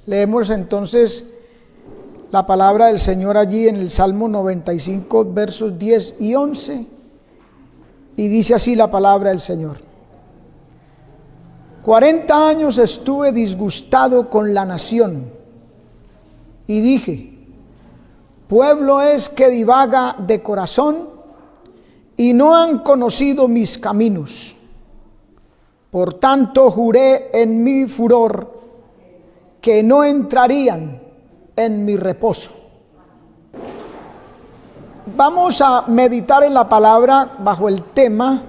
Leemos entonces la palabra del Señor allí en el Salmo 95, versos 10 y 11, y dice así la palabra del Señor: 40 años estuve disgustado con la nación, y dije: pueblo es que divaga de corazón, y no han conocido mis caminos. Por tanto juré en mi furor que no entrarían en mi reposo. Vamos a meditar en la palabra bajo el tema: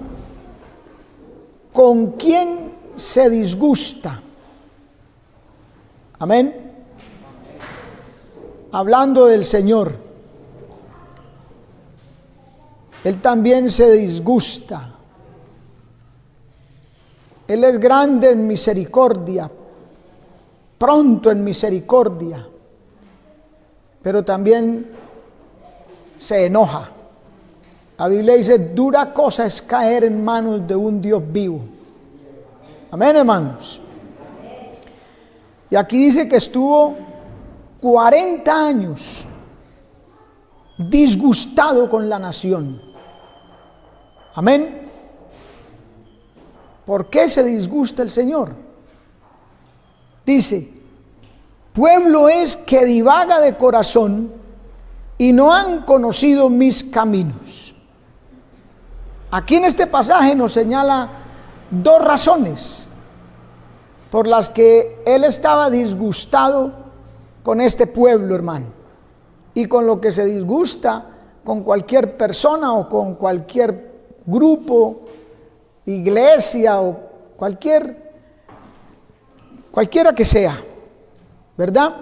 ¿con quién se disgusta? Amén. Hablando del Señor, Él también se disgusta. Él es grande en misericordia, pronto en misericordia, pero también se enoja. La Biblia dice: dura cosa es caer en manos de un Dios vivo. Amén, hermanos. Y aquí dice que estuvo 40 años disgustado con la nación. Amén. ¿Por qué se disgusta el Señor? Dice: pueblo es que divaga de corazón y no han conocido mis caminos. Aquí en este pasaje nos señala dos razones por las que Él estaba disgustado con este pueblo, hermano, y con lo que se disgusta con cualquier persona o con cualquier grupo, iglesia o cualquiera que sea, ¿verdad?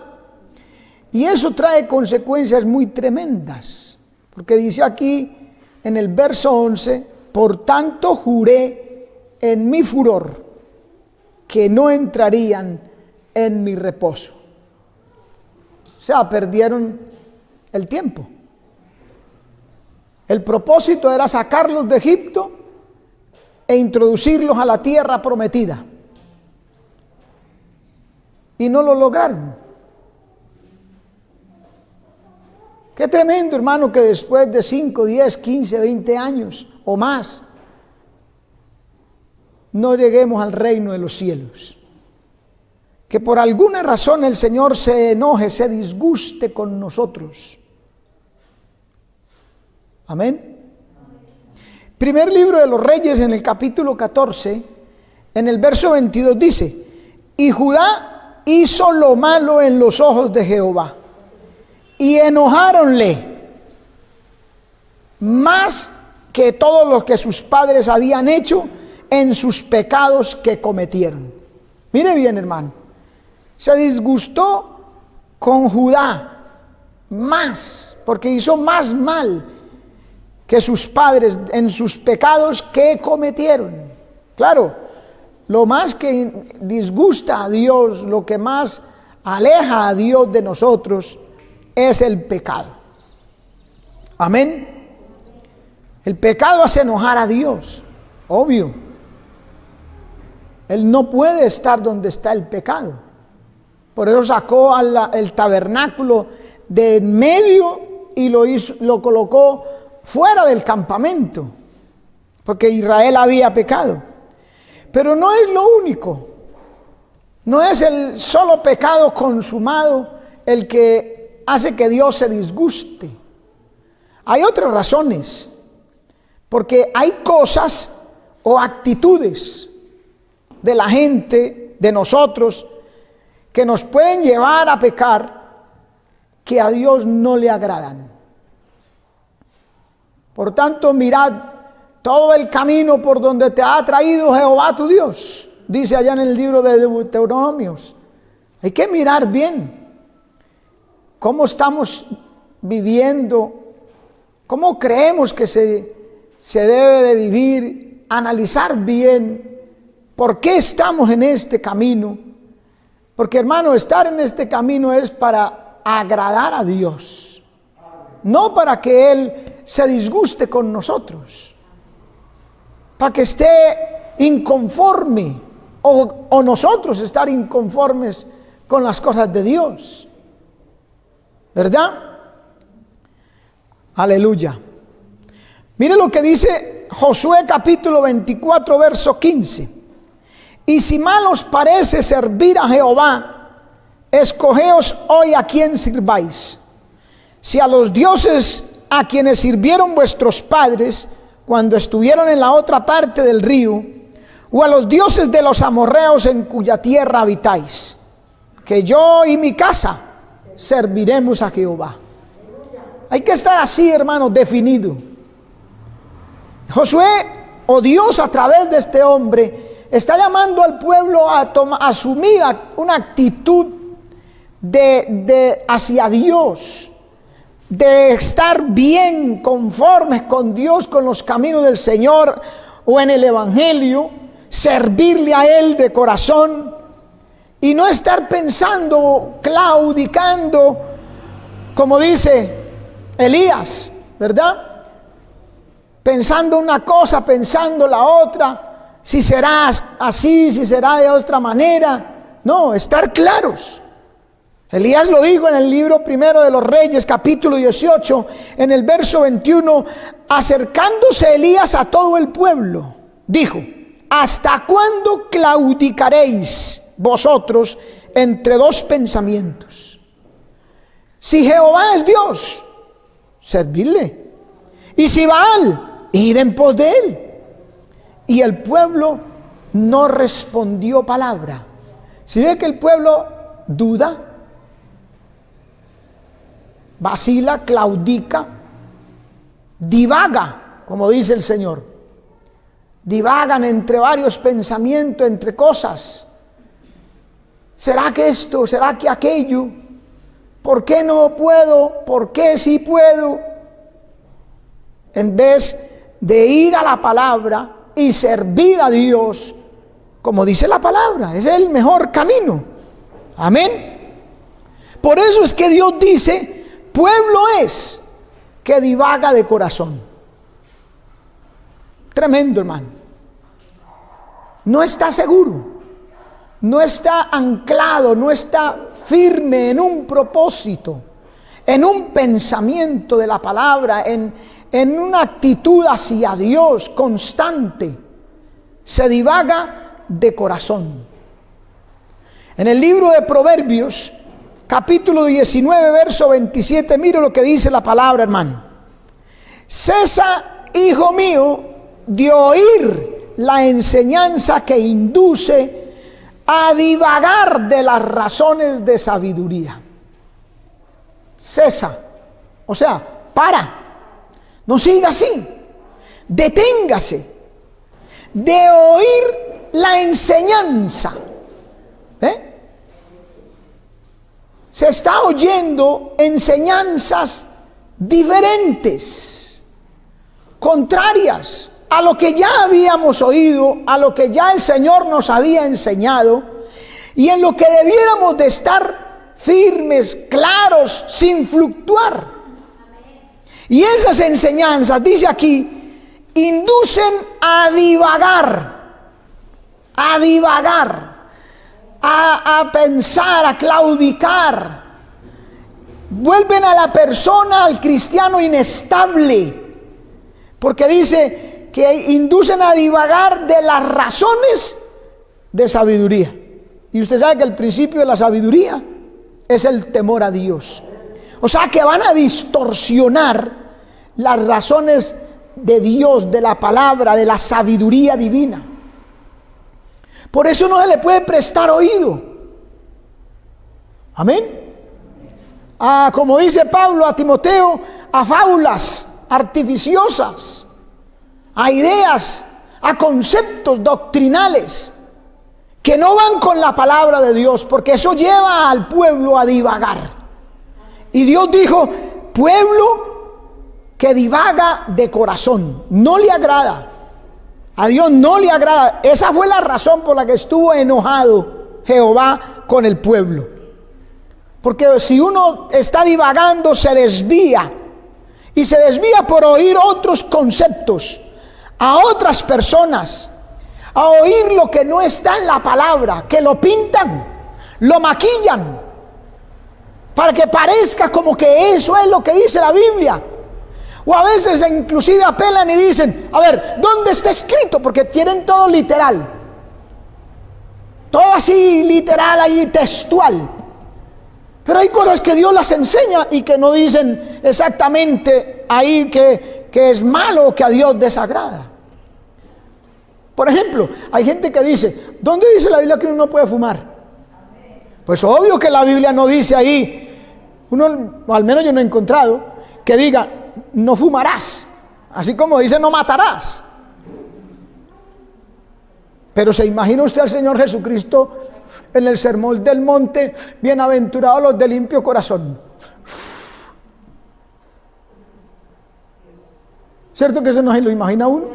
Y eso trae consecuencias muy tremendas, porque dice aquí en el verso 11: por tanto juré en mi furor que no entrarían en mi reposo. O sea, perdieron el tiempo. El propósito era sacarlos de Egipto e introducirlos a la tierra prometida, y no lo lograron. Qué tremendo, hermano, que después de 5, 10, 15, 20 años o más no lleguemos al reino de los cielos. Que por alguna razón el Señor se enoje, se disguste con nosotros. Amén. Primer libro de los Reyes, en el capítulo 14, en el verso 22 dice: y Judá hizo lo malo en los ojos de Jehová, y enojáronle más que todos los que sus padres habían hecho en sus pecados que cometieron. Mire bien, hermano, se disgustó con Judá más, porque hizo más mal que sus padres en sus pecados que cometieron. Claro, lo más que disgusta a Dios, lo que más aleja a Dios de nosotros, es el pecado. Amén. El pecado hace enojar a Dios, obvio. Él no puede estar donde está el pecado. Por eso sacó el tabernáculo de en medio y lo colocó fuera del campamento, porque Israel había pecado. Pero no es lo único, no es el solo pecado consumado el que hace que Dios se disguste. Hay otras razones, porque hay cosas o actitudes de la gente, de nosotros, que nos pueden llevar a pecar, que a Dios no le agradan. Por tanto, mirad todo el camino por donde te ha traído Jehová tu Dios, dice allá en el libro de Deuteronomios. Hay que mirar bien cómo estamos viviendo, cómo creemos que se debe de vivir, analizar bien por qué estamos en este camino. Porque, hermano, estar en este camino es para agradar a Dios, no para que Él se disguste con nosotros, para que esté inconforme o nosotros estar inconformes con las cosas de Dios, ¿verdad? Aleluya. Mire lo que dice Josué capítulo 24 verso 15. Y si mal os parece servir a Jehová, escogeos hoy a quién sirváis. Si a los dioses a quienes sirvieron vuestros padres cuando estuvieron en la otra parte del río, o a los dioses de los amorreos en cuya tierra habitáis, que yo y mi casa serviremos a Jehová. Hay que estar así, hermanos, definido. Josué, o Dios a través de este hombre, está llamando al pueblo a asumir una actitud hacia Dios, de estar bien, conformes con Dios, con los caminos del Señor o en el Evangelio, servirle a Él de corazón y no estar pensando, claudicando, como dice Elías, ¿verdad? Pensando una cosa, pensando la otra, si será así, si será de otra manera. No, estar claros. Elías lo dijo en el libro primero de los Reyes, capítulo 18, en el verso 21, acercándose Elías a todo el pueblo, dijo: ¿hasta cuándo claudicaréis vosotros entre dos pensamientos? Si Jehová es Dios, servidle, y si Baal, id en pos de él. Y el pueblo no respondió palabra. Si ve que el pueblo duda, vacila, claudica, divaga, como dice el Señor, divagan entre varios pensamientos, entre cosas. ¿Será que esto? ¿Será que aquello? ¿Por qué no puedo? ¿Por qué sí puedo? En vez de ir a la palabra y servir a Dios, como dice la palabra, es el mejor camino. Amén. Por eso es que Dios dice: pueblo es que divaga de corazón. Tremendo, hermano. No está seguro, no está anclado, no está firme en un propósito, en un pensamiento de la palabra, en una actitud hacia Dios constante. Se divaga de corazón. En el libro de Proverbios, capítulo 19, verso 27, mire lo que dice la palabra, hermano. Cesa, hijo mío, de oír la enseñanza que induce a divagar de las razones de sabiduría. Cesa, o sea, para, no siga así, deténgase de oír la enseñanza. Se está oyendo enseñanzas diferentes, contrarias a lo que ya habíamos oído, a lo que ya el Señor nos había enseñado, y en lo que debiéramos de estar firmes, claros, sin fluctuar. Y esas enseñanzas, dice aquí, inducen a divagar, a pensar, a claudicar. Vuelven a la persona, al cristiano, inestable, porque dice que inducen a divagar de las razones de sabiduría. Y usted sabe que el principio de la sabiduría es el temor a Dios. O sea que van a distorsionar las razones de Dios, de la palabra, de la sabiduría divina. Por eso no se le puede prestar oído. Amén. Como dice Pablo a Timoteo, a fábulas artificiosas, a ideas, a conceptos doctrinales que no van con la palabra de Dios, porque eso lleva al pueblo a divagar. Y Dios dijo: pueblo que divaga de corazón, no le agrada. A Dios no le agrada. Esa fue la razón por la que estuvo enojado Jehová con el pueblo. Porque si uno está divagando, se desvía. Y se desvía por oír otros conceptos, a otras personas, a oír lo que no está en la palabra, que lo pintan, lo maquillan para que parezca como que eso es lo que dice la Biblia. O a veces inclusive apelan y dicen, a ver, ¿dónde está escrito? Porque tienen todo literal. Todo así literal, ahí textual. Pero hay cosas que Dios las enseña y que no dicen exactamente ahí que es malo o que a Dios desagrada. Por ejemplo, hay gente que dice, ¿dónde dice la Biblia que uno no puede fumar? Pues obvio que la Biblia no dice ahí, o al menos yo no he encontrado, que diga, no fumarás, así como dice, no matarás. Pero ¿se imagina usted al Señor Jesucristo en el Sermón del Monte? Bienaventurados los de limpio corazón. ¿Cierto que eso no se lo imagina uno?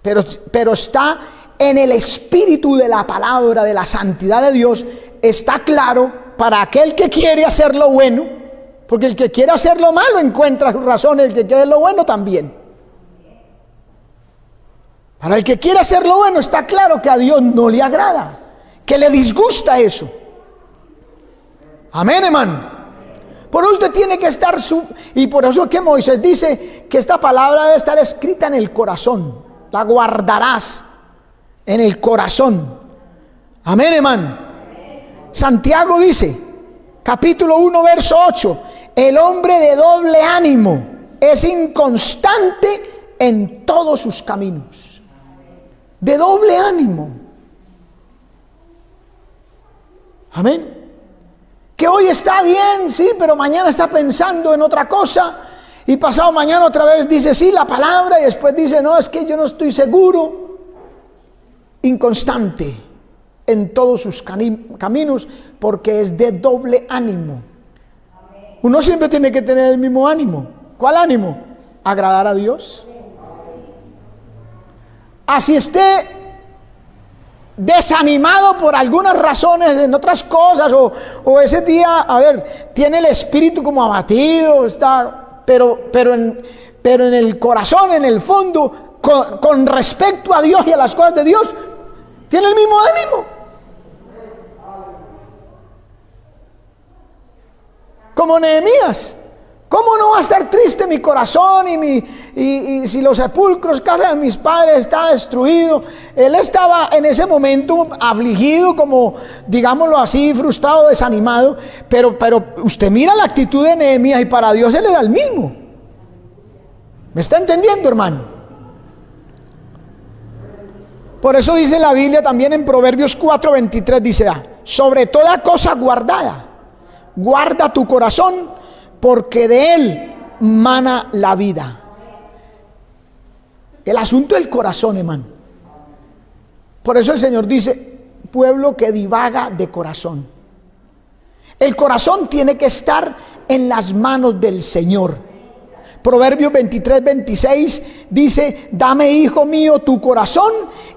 Pero está en el espíritu de la palabra, de la santidad de Dios, está claro para aquel que quiere hacer lo bueno, porque el que quiere hacer lo malo encuentra razones, el que quiere lo bueno también. Para el que quiere hacer lo bueno está claro que a Dios no le agrada, que le disgusta eso. Amén, hermano. Por eso usted tiene que estar, y por eso es que Moisés dice que esta palabra debe estar escrita en el corazón, la guardarás en el corazón. Amén, hermano. Santiago dice, capítulo 1, verso 8, el hombre de doble ánimo es inconstante en todos sus caminos. De doble ánimo. Amén. Que hoy está bien, sí, pero mañana está pensando en otra cosa, y pasado mañana otra vez dice sí la palabra, y después dice no, es que yo no estoy seguro. Inconstante en todos sus caminos, porque es de doble ánimo. Uno siempre tiene que tener el mismo ánimo. ¿Cuál ánimo? Agradar a Dios. Así esté desanimado por algunas razones en otras cosas, o ese día, a ver, tiene el espíritu como abatido, está, pero en el corazón, en el fondo, con respecto a Dios y a las cosas de Dios, tiene el mismo ánimo. Como Nehemías. ¿Cómo no va a estar triste mi corazón y si los sepulcros, casa de mis padres está destruido? Él estaba en ese momento afligido, como digámoslo así, frustrado, desanimado, pero usted mira la actitud de Nehemías y para Dios él era el mismo. ¿Me está entendiendo, hermano? Por eso dice la Biblia también en Proverbios 4:23, dice, sobre toda cosa guardada, guarda tu corazón, porque de él mana la vida. El asunto del corazón, hermano. Por eso el Señor dice, pueblo que divaga de corazón. El corazón tiene que estar en las manos del Señor. Proverbios 23:26 dice, dame, hijo mío, tu corazón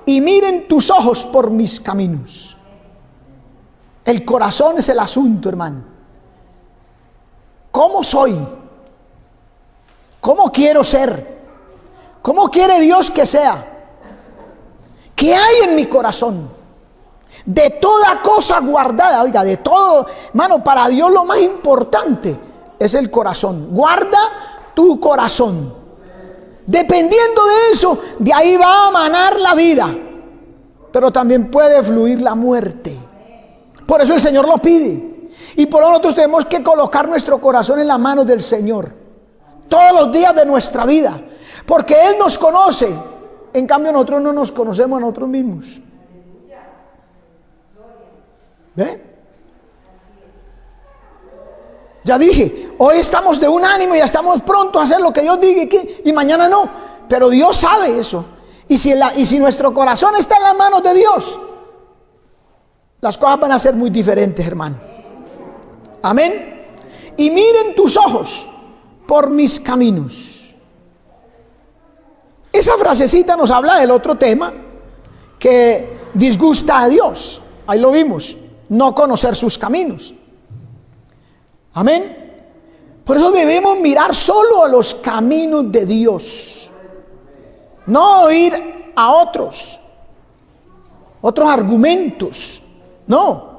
y miren tus ojos por mis caminos. El corazón es el asunto, hermano. ¿Cómo soy? ¿Cómo quiero ser? ¿Cómo quiere Dios que sea? ¿Qué hay en mi corazón? De toda cosa guardada, oiga, de todo, hermano, para Dios lo más importante es el corazón. Guarda tu corazón. Dependiendo de eso, de ahí va a manar la vida, pero también puede fluir la muerte. Por eso el Señor lo pide. Y por eso nosotros tenemos que colocar nuestro corazón en las manos del Señor todos los días de nuestra vida, porque Él nos conoce. En cambio nosotros no nos conocemos a nosotros mismos. ¿Ve? Ya dije, hoy estamos de un ánimo y ya estamos prontos a hacer lo que Dios diga y mañana no, pero Dios sabe eso. Y si nuestro corazón está en las manos de Dios, las cosas van a ser muy diferentes, hermano. Amén. Y miren tus ojos por mis caminos. Esa frasecita nos habla del otro tema que disgusta a Dios. Ahí lo vimos, no conocer sus caminos. Amén. Por eso debemos mirar solo a los caminos de Dios, no oír a otros. otros argumentos. No,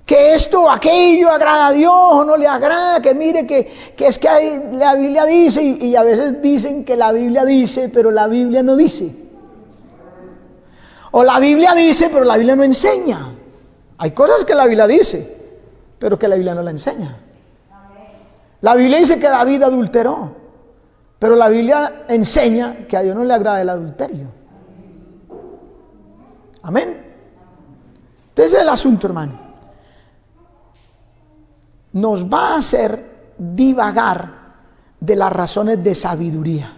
que esto o aquello agrada a Dios o no le agrada, que mire que es que la Biblia dice, y a veces dicen que la Biblia dice, pero la Biblia no dice. O la Biblia dice, pero la Biblia no enseña. Hay cosas que la Biblia dice, pero que la Biblia no la enseña. La Biblia dice que David adulteró, pero la Biblia enseña que a Dios no le agrada el adulterio. Amén. Entonces el asunto, hermano, nos va a hacer divagar de las razones de sabiduría.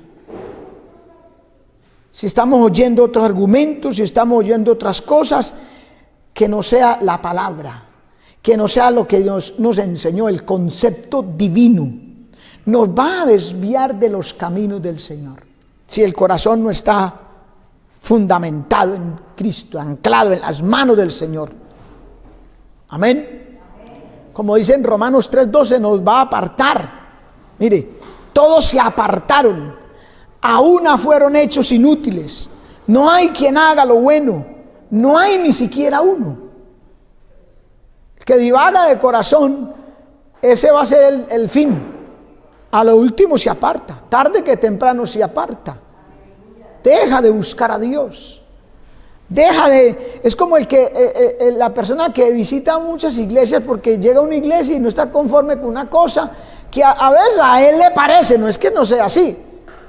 Si estamos oyendo otros argumentos, si estamos oyendo otras cosas, que no sea la palabra, que no sea lo que Dios nos enseñó, el concepto divino, nos va a desviar de los caminos del Señor. Si el corazón no está fundamentado en Cristo, anclado en las manos del Señor. Amén. Como dice en Romanos 3:12, nos va a apartar. Mire, todos se apartaron, a una fueron hechos inútiles. No hay quien haga lo bueno, no hay ni siquiera uno. El que divaga de corazón, ese va a ser el fin. A lo último se aparta, tarde que temprano se aparta. Deja de buscar a Dios. Es como la persona que visita muchas iglesias porque llega a una iglesia y no está conforme con una cosa que a veces a él le parece, no es que no sea así,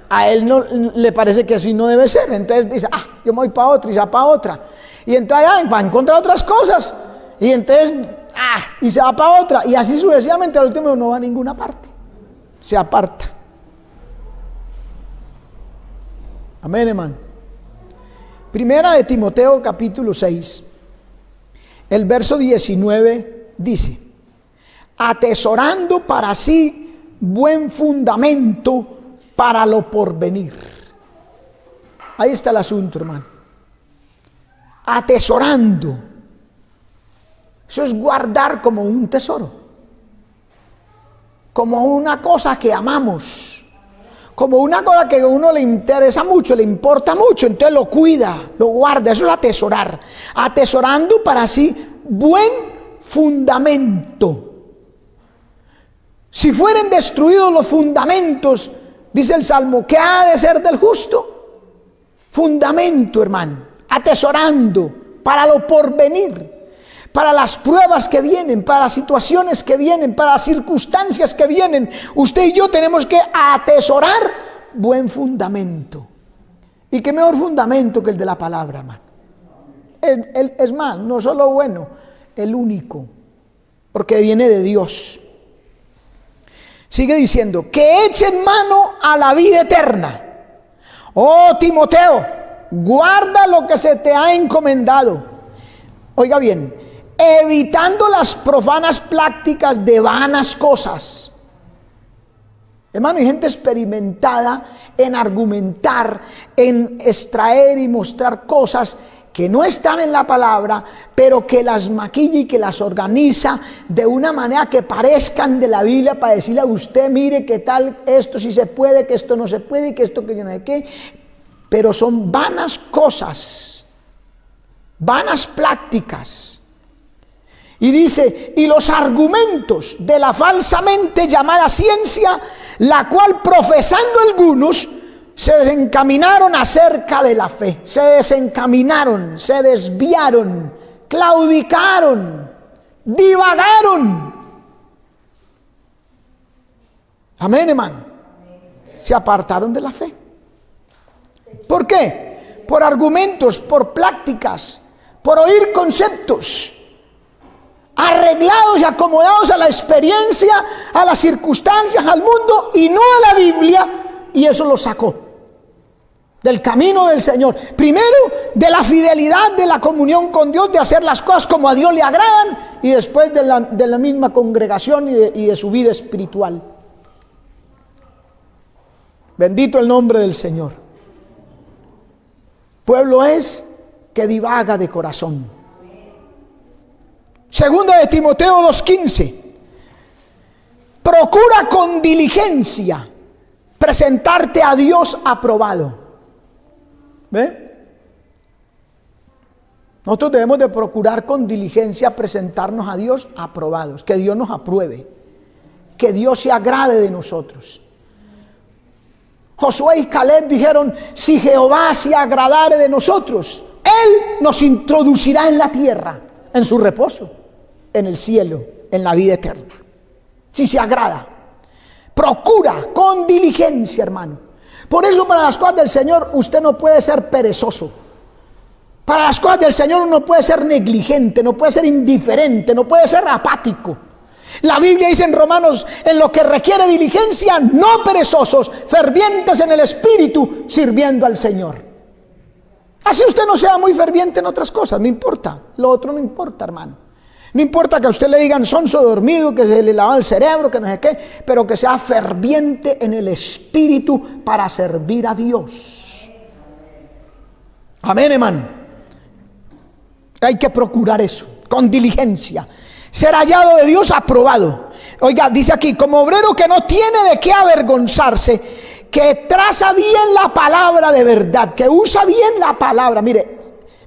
a él no le parece que así no debe ser. Entonces dice, yo me voy para otra y se va para otra, y entonces va a encontrar otras cosas, y entonces y se va para otra, y así sucesivamente. Al último no va a ninguna parte, se aparta. Amén, hermano. Primera de Timoteo capítulo 6, el verso 19 dice: atesorando para sí buen fundamento para lo porvenir. Ahí está el asunto, hermano. Atesorando. Eso es guardar como un tesoro, como una cosa que amamos, como una cosa que a uno le interesa mucho, le importa mucho, entonces lo cuida, lo guarda. Eso es atesorar. Atesorando para sí buen fundamento. Si fueren destruidos los fundamentos, dice el Salmo, ¿qué ha de ser del justo? Fundamento, hermano. Atesorando para lo porvenir, para las pruebas que vienen, para las situaciones que vienen, para las circunstancias que vienen. Usted y yo tenemos que atesorar buen fundamento. ¿Y qué mejor fundamento que el de la palabra, hermano? Es más, no solo bueno, el único, porque viene de Dios. Sigue diciendo, que echen mano a la vida eterna. Oh Timoteo, guarda lo que se te ha encomendado. Oiga bien, evitando las profanas prácticas de vanas cosas. Hermano, hay gente experimentada en argumentar, en extraer y mostrar cosas que no están en la palabra, pero que las maquilla y que las organiza de una manera que parezcan de la Biblia, para decirle a usted, mire que tal, esto sí se puede, que esto no se puede, que esto que yo no sé qué. Pero son vanas cosas, vanas prácticas. Y dice, y los argumentos de la falsamente llamada ciencia, la cual profesando algunos se desencaminaron acerca de la fe, se desencaminaron, se desviaron, claudicaron, divagaron. Amén, hermano. Se apartaron de la fe. ¿Por qué? Por argumentos, por prácticas, por oír conceptos arreglados y acomodados a la experiencia, a las circunstancias, al mundo, y no a la Biblia, y eso lo sacó del camino del Señor. Primero, de la fidelidad, de la comunión con Dios, de hacer las cosas como a Dios le agradan, y después de la misma congregación y de su vida espiritual. Bendito el nombre del Señor. Pueblo es que divaga de corazón. Segunda de Timoteo 2:15. Procura con diligencia presentarte a Dios aprobado. ¿Ve? Nosotros debemos de procurar con diligencia presentarnos a Dios aprobados, que Dios nos apruebe, que Dios se agrade de nosotros. Josué y Caleb dijeron: si Jehová se agradare de nosotros, Él nos introducirá en la tierra, en su reposo, en el cielo, en la vida eterna. Si se agrada, procura con diligencia, hermano. Por eso, para las cosas del Señor usted no puede ser perezoso. Para las cosas del Señor uno no puede ser negligente, no puede ser indiferente, no puede ser apático. La Biblia dice en Romanos: en lo que requiere diligencia, no perezosos, fervientes en el espíritu, sirviendo al Señor. Así usted no sea muy ferviente en otras cosas, no importa. Lo otro no importa, hermano. No importa que a usted le digan sonso dormido, que se le lava el cerebro, que no sé qué, pero que sea ferviente en el espíritu para servir a Dios. Amén, hermano. Hay que procurar eso, con diligencia. Ser hallado de Dios aprobado. Oiga, dice aquí: como obrero que no tiene de qué avergonzarse, que traza bien la palabra de verdad, que usa bien la palabra. Mire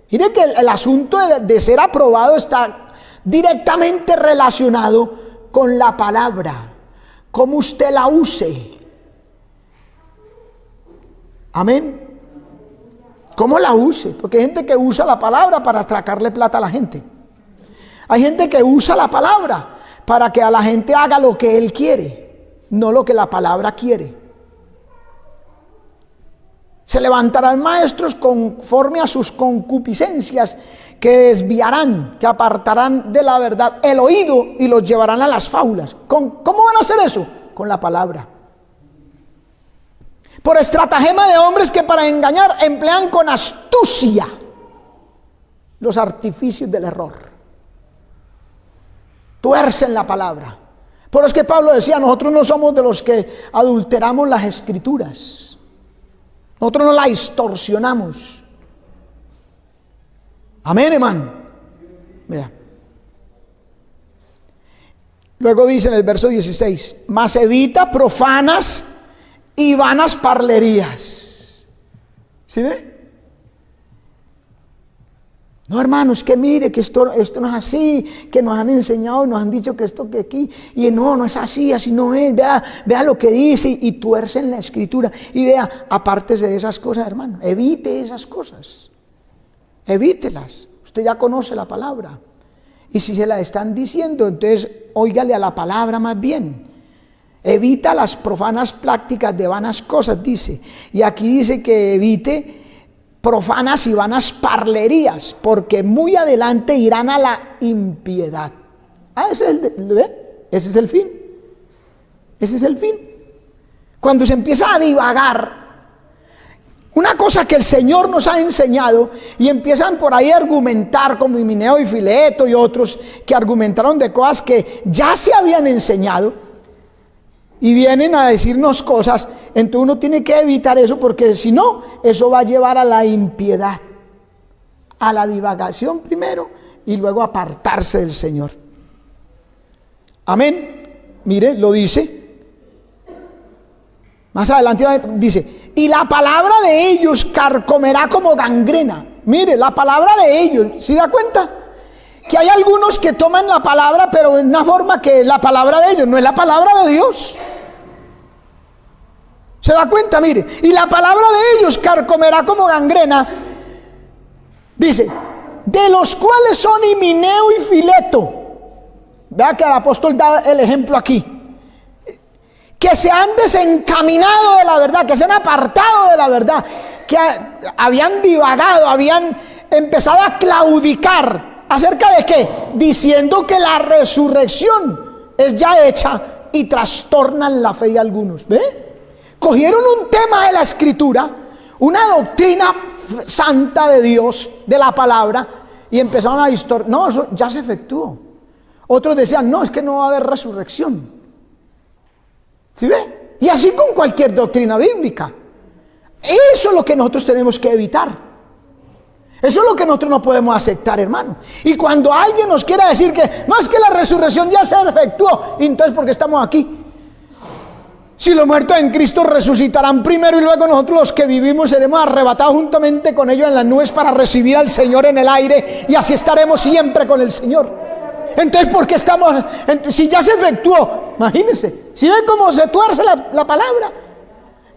que el asunto de ser aprobado está directamente relacionado con la palabra, cómo usted la use. Amén. Cómo la use, porque hay gente que usa la palabra para sacarle plata a la gente. Hay gente que usa la palabra para que a la gente haga lo que él quiere, no lo que la palabra quiere. Se levantarán maestros conforme a sus concupiscencias, que desviarán, que apartarán de la verdad el oído y los llevarán a las fábulas. ¿Cómo van a hacer eso? Con la palabra. Por estratagema de hombres que para engañar emplean con astucia los artificios del error. Tuercen la palabra. Por eso es que Pablo decía: nosotros no somos de los que adulteramos las escrituras. Nosotros no la distorsionamos. Amén, hermano. Mira. Luego dice en el verso 16: mas evita profanas y vanas parlerías. ¿Sí ve? No, hermano, es que mire que esto no es así, que nos han enseñado y nos han dicho que esto, que aquí, y no es así no es. Vea lo que dice y tuercen la escritura. Y vea, apártese de esas cosas, hermano. Evite esas cosas. Evítelas. Usted ya conoce la palabra. Y si se la están diciendo, entonces óigale a la palabra más bien. Evita las profanas prácticas de vanas cosas, dice. Y aquí dice que evite profanas y vanas parlerías, porque muy adelante irán a la impiedad. Ese es el fin. Ese es el fin. Cuando se empieza a divagar, una cosa que el Señor nos ha enseñado, y empiezan por ahí a argumentar, como Himeneo y Fileto y otros que argumentaron de cosas que ya se habían enseñado, y vienen a decirnos cosas. Entonces uno tiene que evitar eso, porque si no, eso va a llevar a la impiedad, a la divagación primero y luego apartarse del Señor. Amén. Mire, lo dice más adelante, dice: y la palabra de ellos carcomerá como gangrena. Mire, la palabra de ellos, ¿se da cuenta? Que hay algunos que toman la palabra, pero en una forma que la palabra de ellos no es la palabra de Dios. ¿Se da cuenta? Mire, y la palabra de ellos carcomerá como gangrena. Dice: de los cuales son Himeneo y Fileto. Vea que el apóstol da el ejemplo aquí. Que se han desencaminado de la verdad, que se han apartado de la verdad, que habían divagado, habían empezado a claudicar. ¿Acerca de qué? Diciendo que la resurrección es ya hecha, y trastornan la fe de algunos. ¿Ve? Cogieron un tema de la escritura, una doctrina santa de Dios, de la palabra, y empezaron a distorsionar. No, eso ya se efectuó. Otros decían: no, es que no va a haber resurrección. ¿Sí ve? Y así con cualquier doctrina bíblica. Eso es lo que nosotros tenemos que evitar. Eso es lo que nosotros no podemos aceptar, hermano. Y cuando alguien nos quiera decir que no, es que la resurrección ya se efectuó, entonces ¿por qué estamos aquí? Si los muertos en Cristo resucitarán primero y luego nosotros los que vivimos seremos arrebatados juntamente con ellos en las nubes para recibir al Señor en el aire, y así estaremos siempre con el Señor. Entonces, ¿por qué estamos? Si ya se efectuó, imagínense, si ven cómo se tuerce la palabra.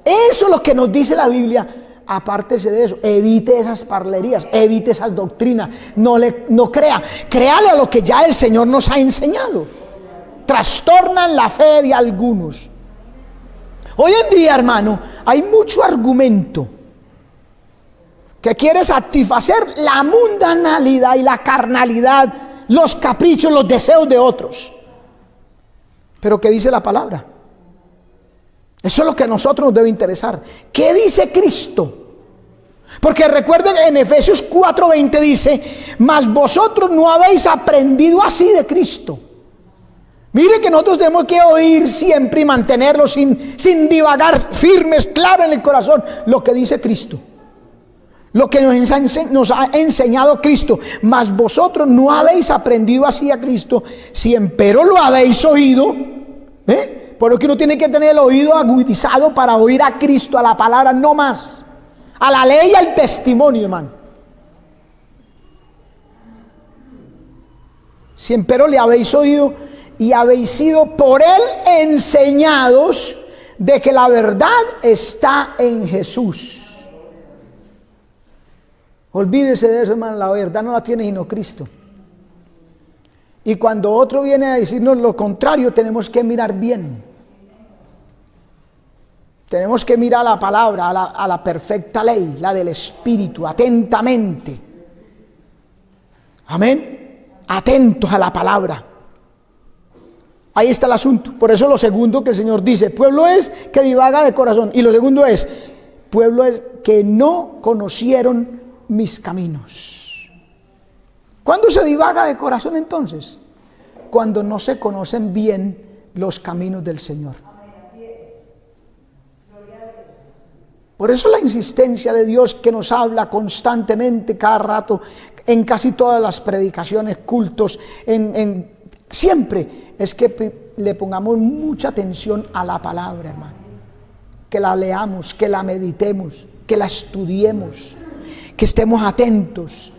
Eso es lo que nos dice la Biblia. Apártese de eso, evite esas parlerías, evite esas doctrinas, no crea, créale a lo que ya el Señor nos ha enseñado. Trastornan la fe de algunos. Hoy en día, hermano, hay mucho argumento que quiere satisfacer la mundanalidad y la carnalidad, los caprichos, los deseos de otros. Pero ¿qué dice la palabra? Eso es lo que a nosotros nos debe interesar. ¿Qué dice Cristo? Porque recuerden, en Efesios 4:20 dice: mas vosotros no habéis aprendido así de Cristo. Mire que nosotros tenemos que oír siempre y mantenerlo sin divagar, firmes, claro en el corazón, lo que dice Cristo. Lo que nos ha enseñado Cristo. Mas vosotros no habéis aprendido así a Cristo, si empero lo habéis oído. Por lo que uno tiene que tener el oído agudizado para oír a Cristo, a la palabra, no más. A la ley y al testimonio, hermano. Si empero le habéis oído y habéis sido por él enseñados de que la verdad está en Jesús. Olvídese de eso, hermano. La verdad no la tiene sino Cristo. Y cuando otro viene a decirnos lo contrario, tenemos que mirar bien. Tenemos que mirar la palabra, a la perfecta ley, la del Espíritu, atentamente. Amén. Atentos a la palabra. Ahí está el asunto. Por eso lo segundo que el Señor dice: pueblo es que divaga de corazón. Y lo segundo es: pueblo es que no conocieron mis caminos. ¿Cuándo se divaga de corazón entonces? Cuando no se conocen bien los caminos del Señor. Por eso la insistencia de Dios, que nos habla constantemente, cada rato, en casi todas las predicaciones, cultos, siempre es que le pongamos mucha atención a la palabra, hermano. Que la leamos, que la meditemos, que la estudiemos, que estemos atentos.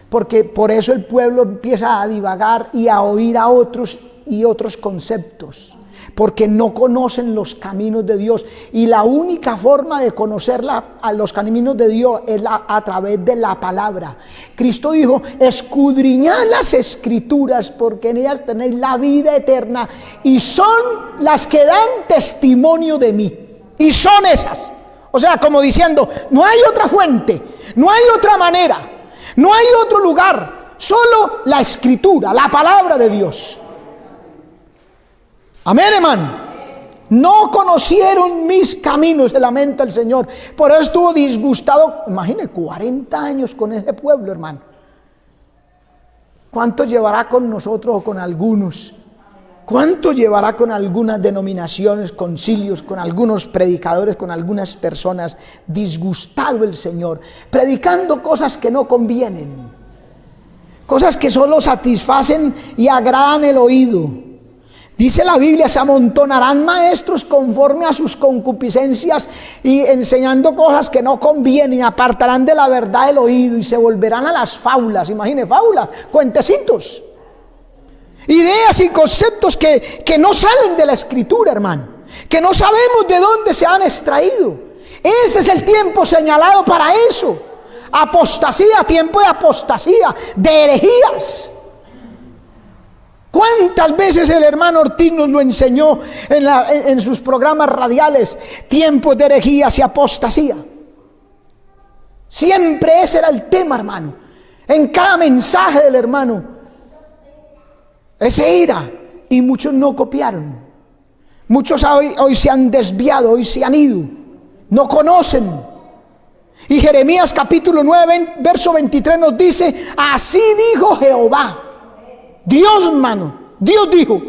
Porque por eso el pueblo empieza a divagar y a oír a otros y otros conceptos. Porque no conocen los caminos de Dios. Y la única forma de conocer a los caminos de Dios es a través de la palabra. Cristo dijo: escudriñad las escrituras, porque en ellas tenéis la vida eterna, y son las que dan testimonio de mí. Y son esas. O sea, como diciendo, no hay otra fuente, no hay otra manera, no hay otro lugar, solo la escritura, la palabra de Dios. Amén, hermano. No conocieron mis caminos, se lamenta el Señor. Por eso estuvo disgustado. Imagine, 40 años con ese pueblo, hermano. ¿Cuánto llevará con nosotros o con algunos? ¿Cuánto llevará con algunas denominaciones, concilios, con algunos predicadores, con algunas personas? Disgustado el Señor, predicando cosas que no convienen, cosas que solo satisfacen y agradan el oído. Dice la Biblia: se amontonarán maestros conforme a sus concupiscencias, y enseñando cosas que no convienen, apartarán de la verdad el oído y se volverán a las fábulas. Imagine, fábulas, cuentecitos, ideas y conceptos que no salen de la Escritura, hermano, que no sabemos de dónde se han extraído. Este es el tiempo señalado para eso. Apostasía, tiempo de apostasía, de herejías. ¿Cuántas veces el hermano Ortiz nos lo enseñó en sus programas radiales? Tiempos de herejías y apostasía. Siempre ese era el tema, hermano. En cada mensaje del hermano, ese era. Y muchos no copiaron. Muchos hoy se han desviado, hoy se han ido. No conocen. Y Jeremías capítulo 9, verso 23 nos dice: así dijo Jehová. Dios, hermano, Dios dijo: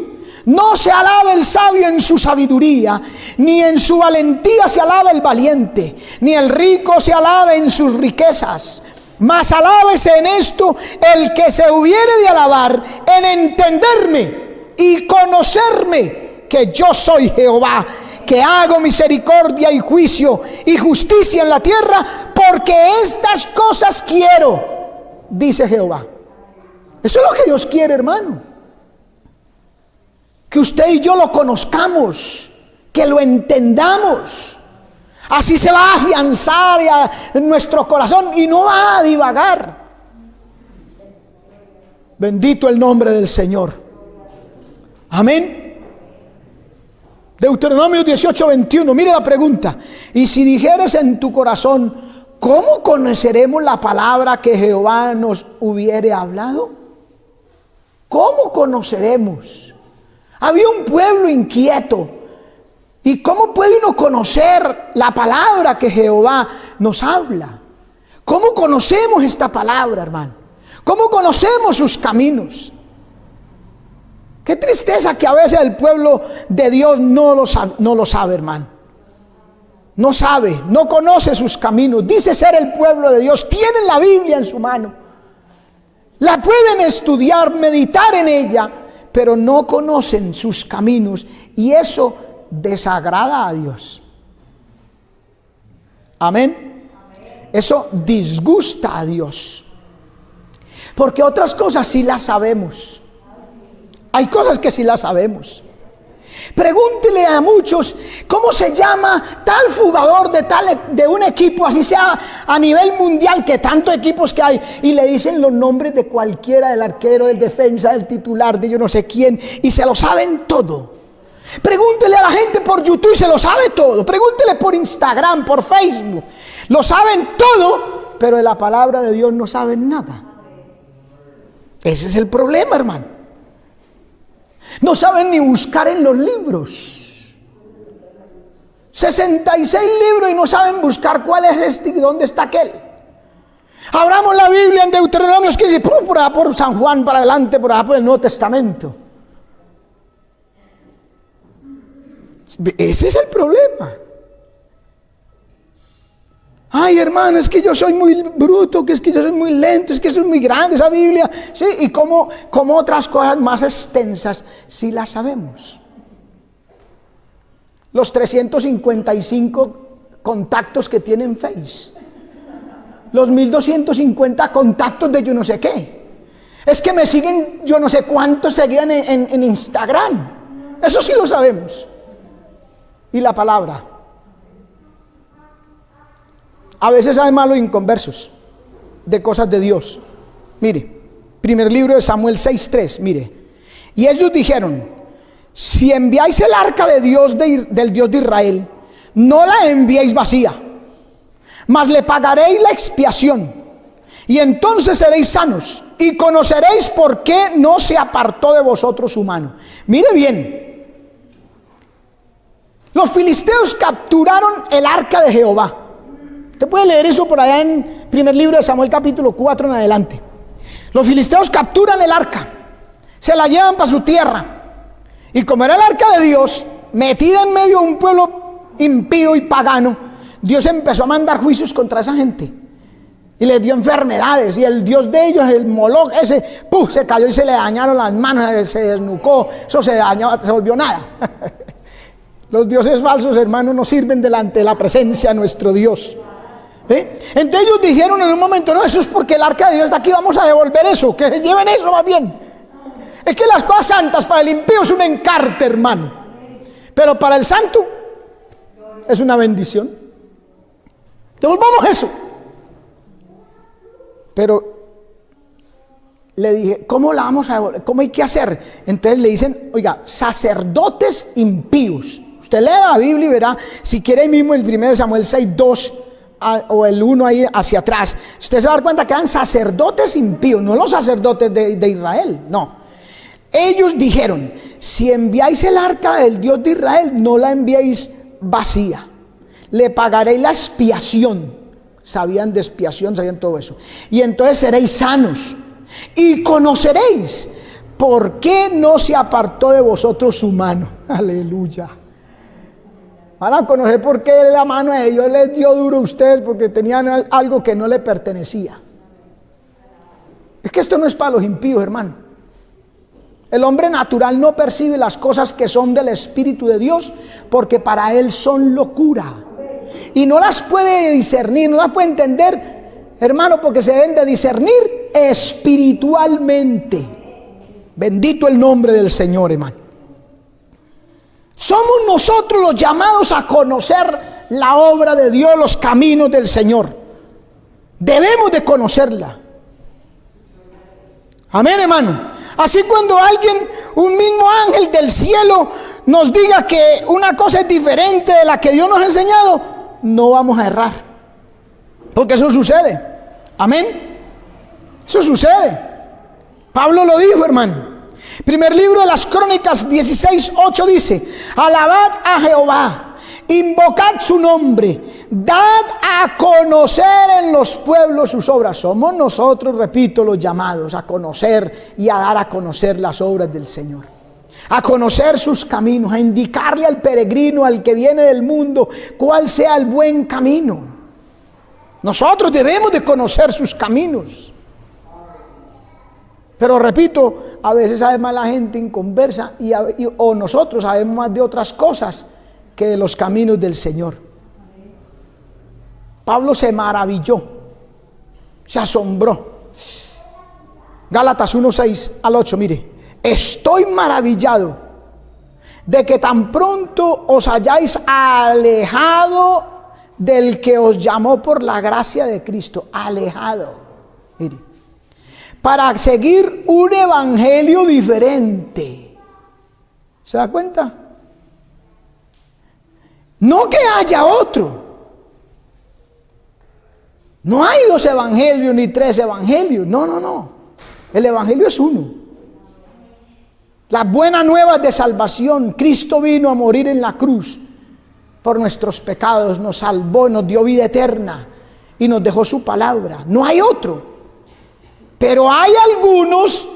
no se alaba el sabio en su sabiduría, ni en su valentía se alaba el valiente, ni el rico se alaba en sus riquezas, mas alábese en esto el que se hubiere de alabar, en entenderme y conocerme, que yo soy Jehová, que hago misericordia y juicio y justicia en la tierra, porque estas cosas quiero, dice Jehová. Eso es lo que Dios quiere, hermano. Que usted y yo lo conozcamos, que lo entendamos. Así se va a afianzar en nuestro corazón y no va a divagar. Bendito el nombre del Señor. Amén. Deuteronomio 18:21. Mire la pregunta. Y si dijeres en tu corazón, ¿cómo conoceremos la palabra que Jehová nos hubiere hablado? ¿Cómo conoceremos? Había un pueblo inquieto. ¿Y cómo puede uno conocer la palabra que Jehová nos habla? ¿Cómo conocemos esta palabra, hermano? ¿Cómo conocemos sus caminos? Qué tristeza que a veces el pueblo de Dios no lo sabe, hermano. No sabe, no conoce sus caminos. Dice ser el pueblo de Dios. Tienen la Biblia en su mano. La pueden estudiar, meditar en ella, pero no conocen sus caminos. Y eso desagrada a Dios. Amén. Eso disgusta a Dios. Porque otras cosas sí las sabemos. Hay cosas que sí las sabemos. Pregúntele a muchos cómo se llama tal jugador de un equipo, así sea a nivel mundial, que tantos equipos que hay, y le dicen los nombres de cualquiera, del arquero, del defensa, del titular, de yo no sé quién, y se lo saben todo. Pregúntele a la gente por YouTube, se lo sabe todo. Pregúntele por Instagram, por Facebook, lo saben todo, pero de la palabra de Dios no saben nada. Ese es el problema, hermano. No saben ni buscar en los libros. 66 libros y no saben buscar cuál es este y dónde está aquel. Abramos la Biblia en Deuteronomio 15, por allá por San Juan para adelante, por allá por el Nuevo Testamento. Ese es el problema. Ay, hermano, es que yo soy muy bruto, que es que yo soy muy lento, es que soy muy grande esa Biblia. Sí, y como otras cosas más extensas, sí las sabemos. Los 355 contactos que tienen Face. Los 1250 contactos de yo no sé qué. Es que me siguen yo no sé cuántos seguían en Instagram. Eso sí lo sabemos. Y la palabra. A veces saben más los inconversos de cosas de Dios. Mire, primer libro de Samuel 6:3, mire. Y ellos dijeron, si enviáis el arca de Dios del Dios de Israel, no la enviéis vacía, mas le pagaréis la expiación, y entonces seréis sanos, y conoceréis por qué no se apartó de vosotros su mano. Mire bien, los filisteos capturaron el arca de Jehová. Usted puede leer eso por allá en primer libro de Samuel capítulo 4 en adelante. Los filisteos capturan el arca, se la llevan para su tierra, y como era el arca de Dios, metida en medio de un pueblo impío y pagano, Dios empezó a mandar juicios contra esa gente, y les dio enfermedades, y el Dios de ellos, el Moloch ese, se cayó y se le dañaron las manos, se desnucó, eso se dañó, se volvió nada. Los dioses falsos, hermanos, no sirven delante de la presencia de nuestro Dios. Entonces ellos dijeron en un momento, no, eso es porque el arca de Dios está aquí, vamos a devolver eso, que se lleven eso más bien. Es que las cosas santas para el impío es un encarte, hermano, pero para el santo es una bendición. Devolvamos eso. Pero le dije, ¿cómo la vamos a devolver? ¿Cómo hay que hacer? Entonces le dicen, oiga, sacerdotes impíos. Usted lee la Biblia y verá, si quiere ahí mismo el 1 Samuel 6:2 o el 1 ahí hacia atrás, usted se va a dar cuenta que eran sacerdotes impíos, no los sacerdotes de Israel, no. Ellos dijeron, si enviáis el arca del Dios de Israel, no la enviéis vacía, le pagaréis la expiación. Sabían de expiación, sabían todo eso. Y entonces seréis sanos y conoceréis por qué no se apartó de vosotros su mano. Aleluya. Van a conocer por qué la mano de Dios les dio duro a ustedes, porque tenían algo que no le pertenecía. Es que esto no es para los impíos, hermano. El hombre natural no percibe las cosas que son del Espíritu de Dios, porque para él son locura. Y no las puede discernir, no las puede entender, hermano, porque se deben de discernir espiritualmente. Bendito el nombre del Señor, hermano. Somos nosotros los llamados a conocer la obra de Dios, los caminos del Señor. Debemos de conocerla. Amén, hermano. Así cuando alguien, un mismo ángel del cielo, nos diga que una cosa es diferente de la que Dios nos ha enseñado, no vamos a errar. Porque eso sucede. Amén. Eso sucede. Pablo lo dijo, hermano. Primer libro de las Crónicas 16:8 dice: alabad a Jehová, invocad su nombre, dad a conocer en los pueblos sus obras. Somos nosotros, repito, los llamados a conocer y a dar a conocer las obras del Señor, a conocer sus caminos, a indicarle al peregrino, al que viene del mundo, cuál sea el buen camino. Nosotros debemos de conocer sus caminos. Pero repito, a veces sabe más la gente inconversa o nosotros sabemos más de otras cosas que de los caminos del Señor. Pablo se maravilló, se asombró. Gálatas 1:6 al 8, mire: estoy maravillado de que tan pronto os hayáis alejado del que os llamó por la gracia de Cristo. Alejado, mire, para seguir un evangelio diferente. ¿Se da cuenta? No que haya otro. No hay 2 evangelios ni 3 evangelios. No. El evangelio es uno. Las buenas nuevas de salvación. Cristo vino a morir en la cruz por nuestros pecados, nos salvó, nos dio vida eterna y nos dejó su palabra. No hay otro. Pero hay algunos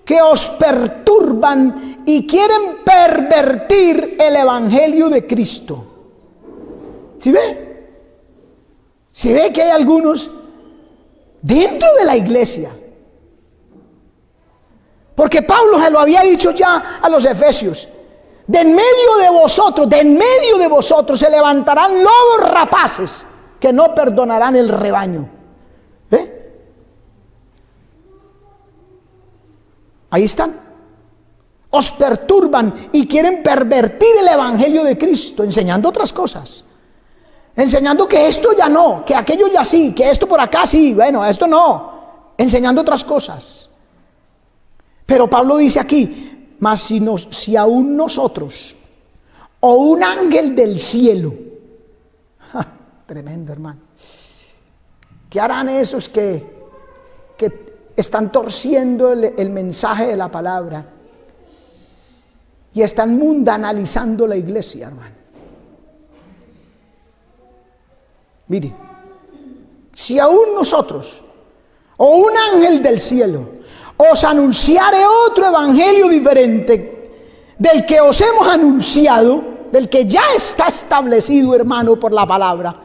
que os perturban y quieren pervertir el evangelio de Cristo. ¿Sí ve? ¿Sí ve que hay algunos dentro de la iglesia? Porque Pablo se lo había dicho ya a los efesios: de en medio de vosotros se levantarán lobos rapaces que no perdonarán el rebaño. ¿Ve? Ahí están. Os perturban y quieren pervertir el evangelio de Cristo, enseñando otras cosas. Enseñando que esto ya no, que aquello ya sí, que esto por acá sí, bueno, esto no. Enseñando otras cosas. Pero Pablo dice aquí: mas si aún nosotros o un ángel del cielo, tremendo, hermano, ¿qué harán esos que están torciendo el mensaje de la palabra y están mundanalizando la iglesia, hermano? Mire, si aún nosotros o un ángel del cielo os anunciare otro evangelio diferente del que os hemos anunciado, del que ya está establecido, hermano, por la palabra,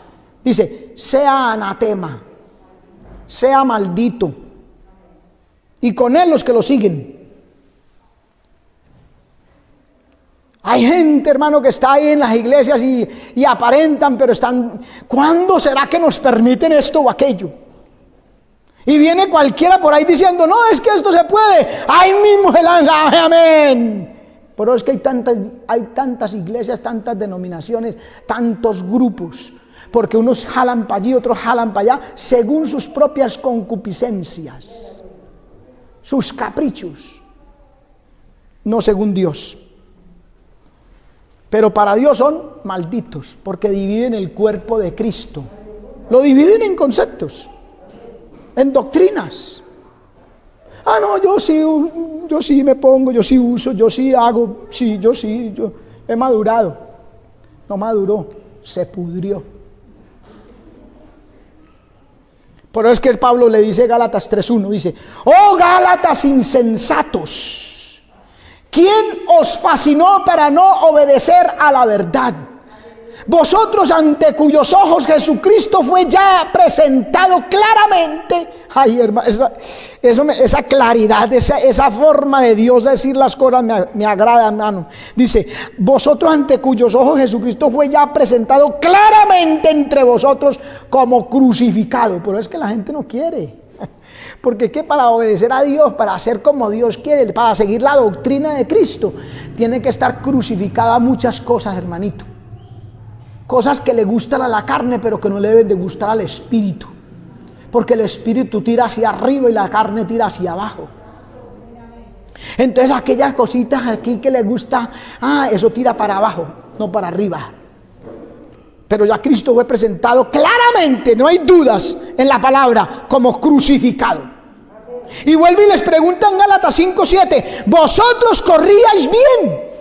dice: sea anatema, sea maldito, y con él los que lo siguen. Hay gente, hermano, que está ahí en las iglesias y aparentan, pero están: ¿cuándo será que nos permiten esto o aquello? Y viene cualquiera por ahí diciendo: no, es que esto se puede. Ahí mismo se lanza, amén. Pero es que hay tantas iglesias, tantas denominaciones, tantos grupos, porque unos jalan para allí, otros jalan para allá, según sus propias concupiscencias, sus caprichos, no según Dios. Pero para Dios son malditos, porque dividen el cuerpo de Cristo. Lo dividen en conceptos, en doctrinas. Ah, no, yo sí me pongo, yo sí uso, yo sí hago, sí, yo he madurado. No maduró, se pudrió. Por eso es que Pablo le dice, Gálatas 3:1, dice: oh Gálatas insensatos, ¿quién os fascinó para no obedecer a la verdad? vosotros ante cuyos ojos Jesucristo fue ya presentado claramente. Ay, hermano, esa claridad, esa forma de Dios de decir las cosas me agrada, hermano. Dice, vosotros ante cuyos ojos Jesucristo fue ya presentado claramente entre vosotros como crucificado. Pero es que la gente no quiere. Porque es que para obedecer a Dios, para hacer como Dios quiere, para seguir la doctrina de Cristo, tiene que estar crucificada muchas cosas, hermanito. Cosas que le gustan a la carne, pero que no le deben de gustar al espíritu. Porque el espíritu tira hacia arriba y la carne tira hacia abajo. Entonces aquellas cositas aquí que le gusta, eso tira para abajo, no para arriba. Pero ya Cristo fue presentado claramente, no hay dudas en la palabra, como crucificado. Y vuelve y les pregunta en Gálatas 5:7, vosotros corríais bien.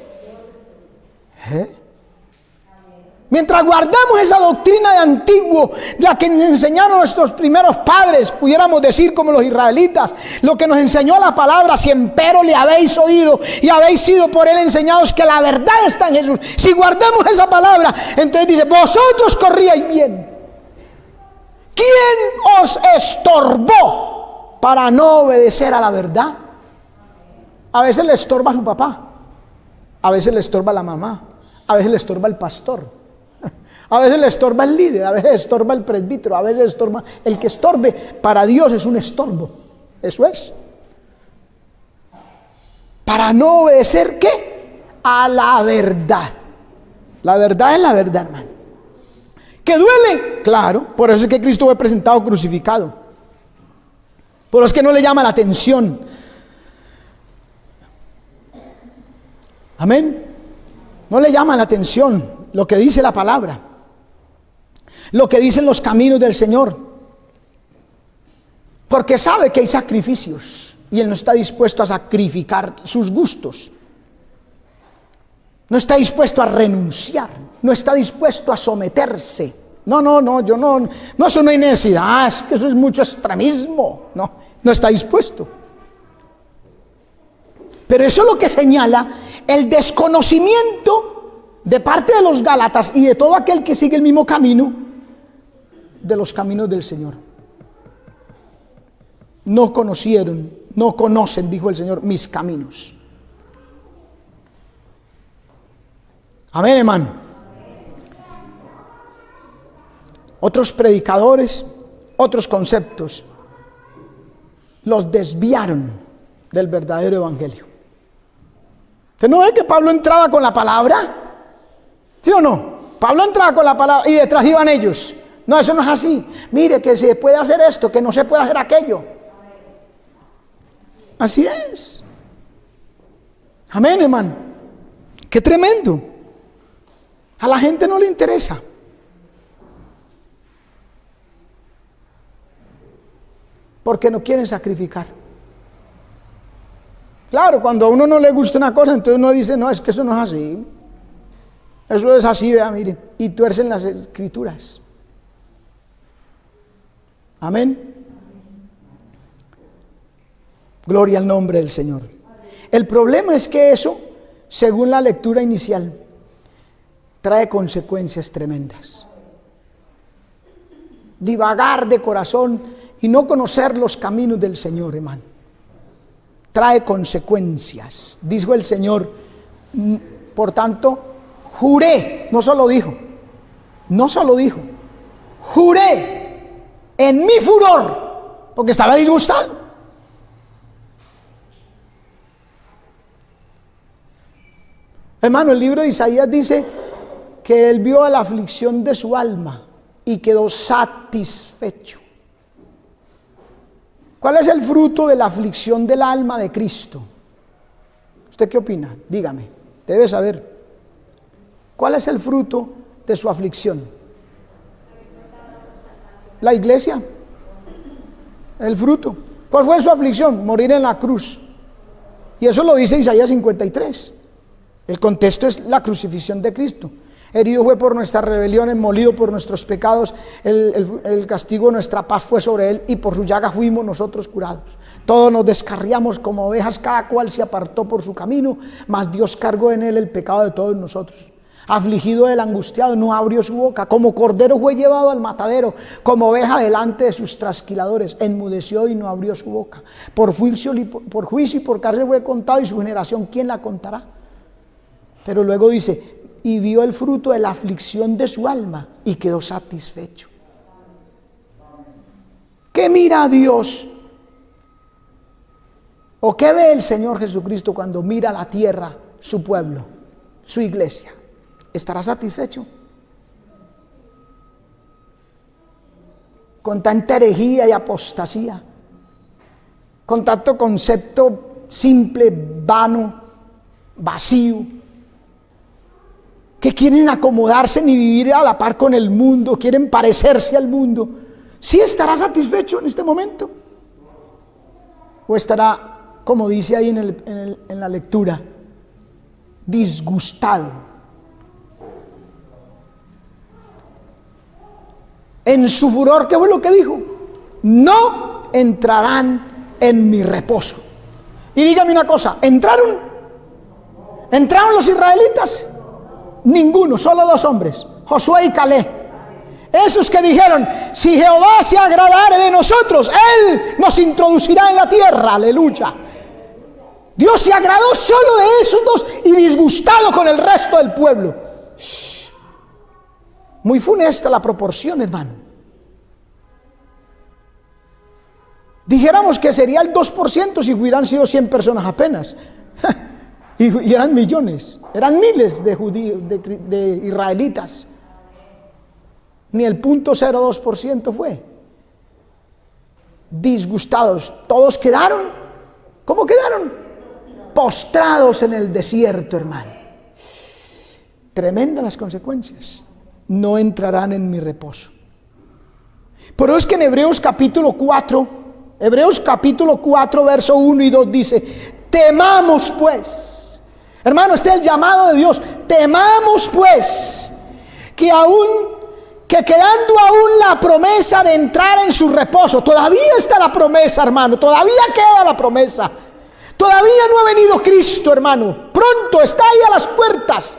Mientras guardamos esa doctrina de antiguo, la que nos enseñaron nuestros primeros padres, pudiéramos decir como los israelitas, lo que nos enseñó la palabra, si empero le habéis oído y habéis sido por él enseñados que la verdad está en Jesús. Si guardamos esa palabra, entonces dice, vosotros corríais bien. ¿Quién os estorbó para no obedecer a la verdad? A veces le estorba a su papá, a veces le estorba a la mamá, a veces le estorba el pastor. A veces le estorba el líder, a veces estorba el presbítero, a veces estorba el que estorbe. Para Dios es un estorbo. Eso es. Para no obedecer, ¿qué? A la verdad. La verdad es la verdad, hermano. ¿Que duele? Claro, por eso es que Cristo fue presentado crucificado. Por eso es que no le llama la atención. Amén. No le llama la atención lo que dice la palabra. Lo que dicen los caminos del Señor, porque sabe que hay sacrificios y Él no está dispuesto a sacrificar sus gustos, no está dispuesto a renunciar, no está dispuesto a someterse. No, eso no hay necesidad, es que eso es mucho extremismo. No está dispuesto. Pero eso es lo que señala el desconocimiento de parte de los Gálatas y de todo aquel que sigue el mismo camino, de los caminos del Señor. No conocieron, no conocen, dijo el Señor, mis caminos. Amén, hermano. Otros predicadores, otros conceptos, los desviaron del verdadero evangelio. ¿Usted no ve que Pablo entraba con la palabra? ¿Sí o no? Pablo entraba con la palabra y detrás iban ellos. No, eso no es así. Mire que se puede hacer esto, que no se puede hacer aquello. Así es. Amén, hermano. Qué tremendo. A la gente no le interesa. Porque no quieren sacrificar. Claro, cuando a uno no le gusta una cosa, entonces uno dice, no, es que eso no es así. Eso es así, vea, miren. Y tuercen las escrituras. Amén. Gloria al nombre del Señor. El problema es que eso, según la lectura inicial, trae consecuencias tremendas. Divagar de corazón y no conocer los caminos del Señor, hermano, trae consecuencias. Dijo el Señor, por tanto, juré, no solo dijo, juré en mi furor, porque estaba disgustado. Hermano, el libro de Isaías dice que él vio la aflicción de su alma y quedó satisfecho. ¿Cuál es el fruto de la aflicción del alma de Cristo? ¿Usted qué opina? Dígame, debe saber. ¿Cuál es el fruto de su aflicción? La iglesia, el fruto. ¿Cuál fue su aflicción? Morir en la cruz. Y eso lo dice Isaías 53. El contexto es la crucifixión de Cristo. Herido fue por nuestras rebeliones, molido por nuestros pecados, el castigo de nuestra paz fue sobre él, y por su llaga fuimos nosotros curados. Todos nos descarriamos como ovejas, cada cual se apartó por su camino, mas Dios cargó en él el pecado de todos nosotros. Afligido del angustiado, no abrió su boca. Como cordero fue llevado al matadero, como oveja delante de sus trasquiladores. Enmudeció y no abrió su boca. Por juicio y por cárcel fue contado, y su generación, ¿quién la contará? Pero luego dice, y vio el fruto de la aflicción de su alma y quedó satisfecho. ¿Qué mira a Dios? ¿O qué ve el Señor Jesucristo cuando mira la tierra, su pueblo, su iglesia? ¿Estará satisfecho? Con tanta herejía y apostasía, con tanto concepto simple, vano, vacío, que quieren acomodarse ni vivir a la par con el mundo, quieren parecerse al mundo. ¿Sí estará satisfecho en este momento? ¿O estará, como dice ahí en la lectura, disgustado? En su furor, ¿qué fue lo que dijo? No entrarán en mi reposo. Y dígame una cosa, ¿entraron los israelitas? Ninguno, solo 2 hombres, Josué y Caleb. Esos que dijeron, si Jehová se agradare de nosotros, Él nos introducirá en la tierra, aleluya. Dios se agradó solo de esos 2 y disgustado con el resto del pueblo. Muy funesta la proporción, hermano. Dijéramos que sería el 2% si hubieran sido 100 personas apenas. Y eran millones, eran miles de judíos, de israelitas. Ni el 0.02% fue. Disgustados, todos quedaron. ¿Cómo quedaron? Postrados en el desierto, hermano. Tremendas las consecuencias. No entrarán en mi reposo. Pero es que en Hebreos capítulo 4, verso 1 y 2 dice, temamos pues. Hermano, este es el llamado de Dios. Temamos pues que quedando aún la promesa de entrar en su reposo, todavía está la promesa, hermano, todavía queda la promesa. Todavía no ha venido Cristo, hermano. Pronto está ahí a las puertas.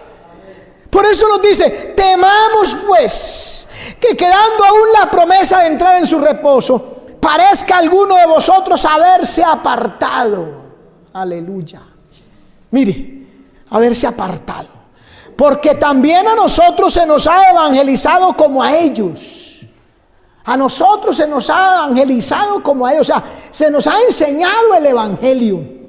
Por eso nos dice, temamos pues que quedando aún la promesa de entrar en su reposo, parezca alguno de vosotros haberse apartado. Aleluya. Mire, haberse apartado. Porque también a nosotros se nos ha evangelizado como a ellos. A nosotros se nos ha evangelizado como a ellos. O sea, se nos ha enseñado el evangelio.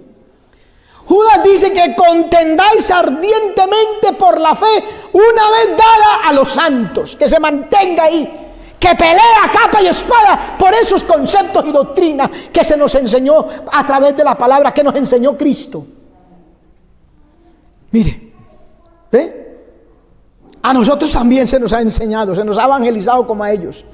Judas dice que contendáis ardientemente por la fe una vez dada a los santos. Que se mantenga ahí. Que pelea capa y espada por esos conceptos y doctrinas que se nos enseñó a través de la palabra que nos enseñó Cristo. Mire, a nosotros también se nos ha enseñado, se nos ha evangelizado como a ellos.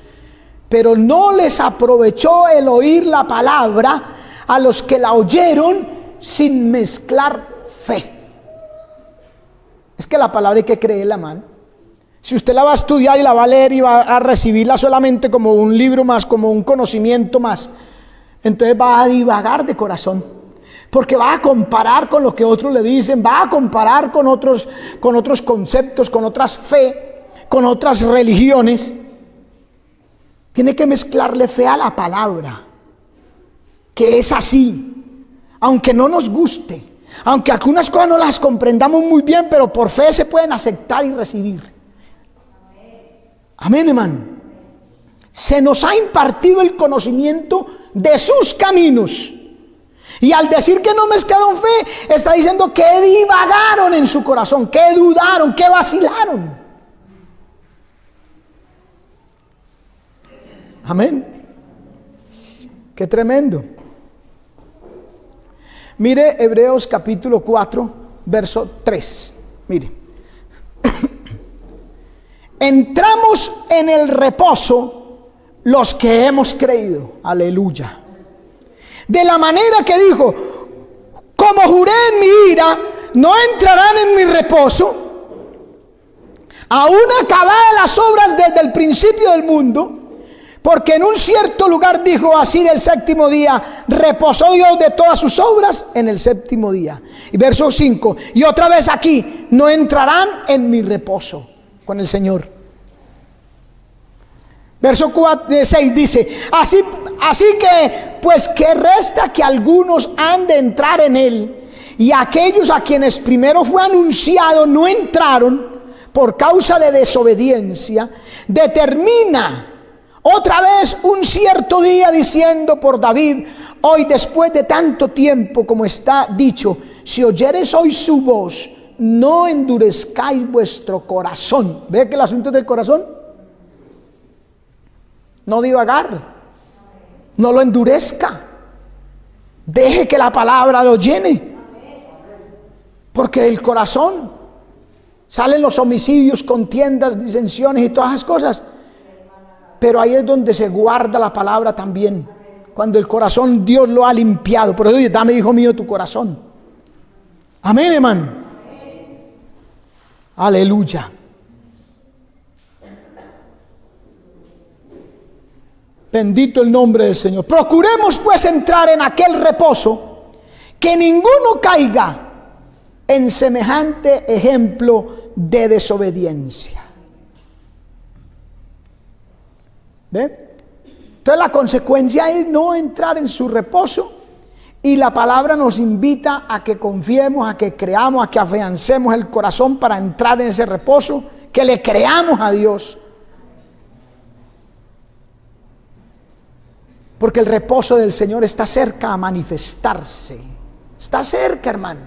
Pero no les aprovechó el oír la palabra a los que la oyeron sin mezclar fe. Es que la palabra hay que creerla, man. Si usted la va a estudiar y la va a leer y va a recibirla solamente como un libro más, como un conocimiento más, entonces va a divagar de corazón. Porque va a comparar con lo que otros le dicen, va a comparar con otros conceptos, con otras fe, con otras religiones. Tiene que mezclarle fe a la palabra, que es así, aunque no nos guste, aunque algunas cosas no las comprendamos muy bien, pero por fe se pueden aceptar y recibir. Amén, hermano. Se nos ha impartido el conocimiento de sus caminos. Y al decir que no mezclaron fe, está diciendo que divagaron en su corazón, que dudaron, que vacilaron. Amén. Qué tremendo. Mire Hebreos capítulo 4, verso 3. Mire. Entramos en el reposo los que hemos creído. Aleluya. De la manera que dijo, como juré en mi ira, no entrarán en mi reposo, aún acabadas las obras desde el principio del mundo, Porque en un cierto lugar dijo así del séptimo día, reposó Dios de todas sus obras en el séptimo día. Y verso 5, y otra vez aquí, no entrarán en mi reposo con el Señor. Verso 6 dice, así que, pues que resta que algunos han de entrar en él, y aquellos a quienes primero fue anunciado no entraron por causa de desobediencia, determina otra vez un cierto día diciendo por David, hoy después de tanto tiempo como está dicho, si oyereis hoy su voz, no endurezcáis vuestro corazón. ¿Ve que el asunto es del corazón? No divagar, no lo endurezca, deje que la palabra lo llene, porque del corazón salen los homicidios, contiendas, disensiones y todas esas cosas. Pero ahí es donde se guarda la palabra también, cuando el corazón Dios lo ha limpiado. Por eso dice, dame, hijo mío, tu corazón. Amén, hermano. Aleluya. Bendito el nombre del Señor. Procuremos pues entrar en aquel reposo, que ninguno caiga en semejante ejemplo de desobediencia. ¿Ve? Entonces la consecuencia es no entrar en su reposo, y la palabra nos invita a que confiemos, a que creamos, a que afiancemos el corazón para entrar en ese reposo, que le creamos a Dios. Porque el reposo del Señor está cerca a manifestarse. Está cerca, hermano.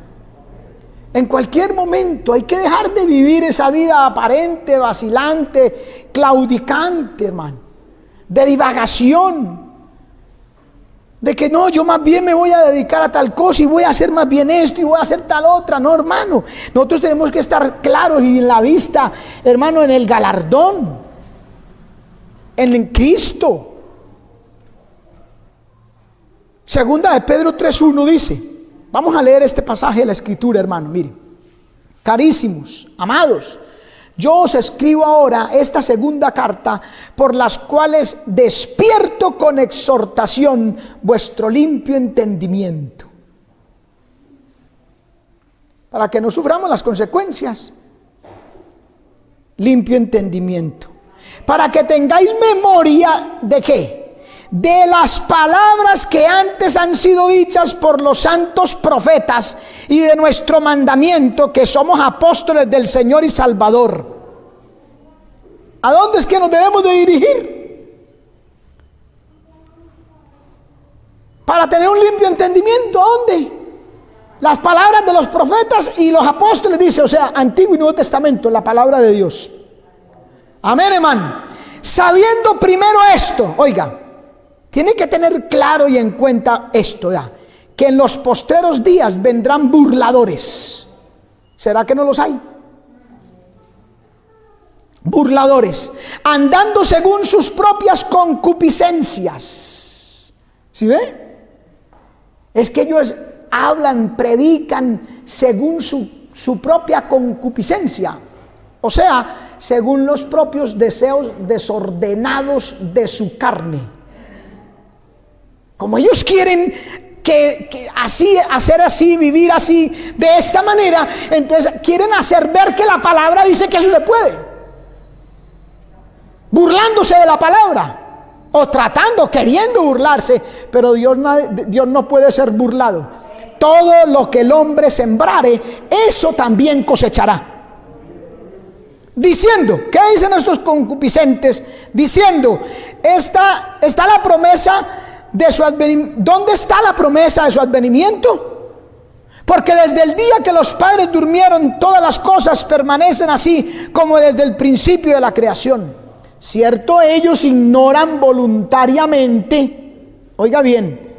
En cualquier momento hay que dejar de vivir esa vida aparente, vacilante, claudicante, hermano. De divagación. De que no, yo más bien me voy a dedicar a tal cosa y voy a hacer más bien esto y voy a hacer tal otra. No, hermano. Nosotros tenemos que estar claros y en la vista, hermano, en el galardón. En Cristo. Segunda de Pedro 3:1 dice, vamos a leer este pasaje de la Escritura, hermano, mire. Carísimos, amados, yo os escribo ahora esta segunda carta, por las cuales despierto con exhortación vuestro limpio entendimiento, para que no suframos las consecuencias. Limpio entendimiento, para que tengáis memoria de ¿qué? De las palabras que antes han sido dichas por los santos profetas, y de nuestro mandamiento, que somos apóstoles del Señor y Salvador. ¿A dónde es que nos debemos de dirigir? Para tener un limpio entendimiento, ¿a dónde? Las palabras de los profetas y los apóstoles, dice, o sea, Antiguo y Nuevo Testamento, la palabra de Dios. Amén, hermano. Sabiendo primero esto, oiga, tiene que tener claro y en cuenta esto ya, que en los postreros días vendrán burladores. ¿Será que no los hay? Burladores, andando según sus propias concupiscencias. ¿Sí ve? Es que ellos hablan, predican según su propia concupiscencia. O sea, según los propios deseos desordenados de su carne. Como ellos quieren que así, hacer así, vivir así, de esta manera, entonces quieren hacer ver que la palabra dice que eso se puede. Burlándose de la palabra, o tratando, queriendo burlarse, pero Dios no puede ser burlado. Todo lo que el hombre sembrare, eso también cosechará. Diciendo, ¿qué dicen estos concupiscentes? Diciendo, está la promesa de su advenimiento. ¿Dónde está la promesa de su advenimiento? Porque desde el día que los padres durmieron, todas las cosas permanecen así como desde el principio de la creación. Cierto, ellos ignoran voluntariamente. Oiga bien,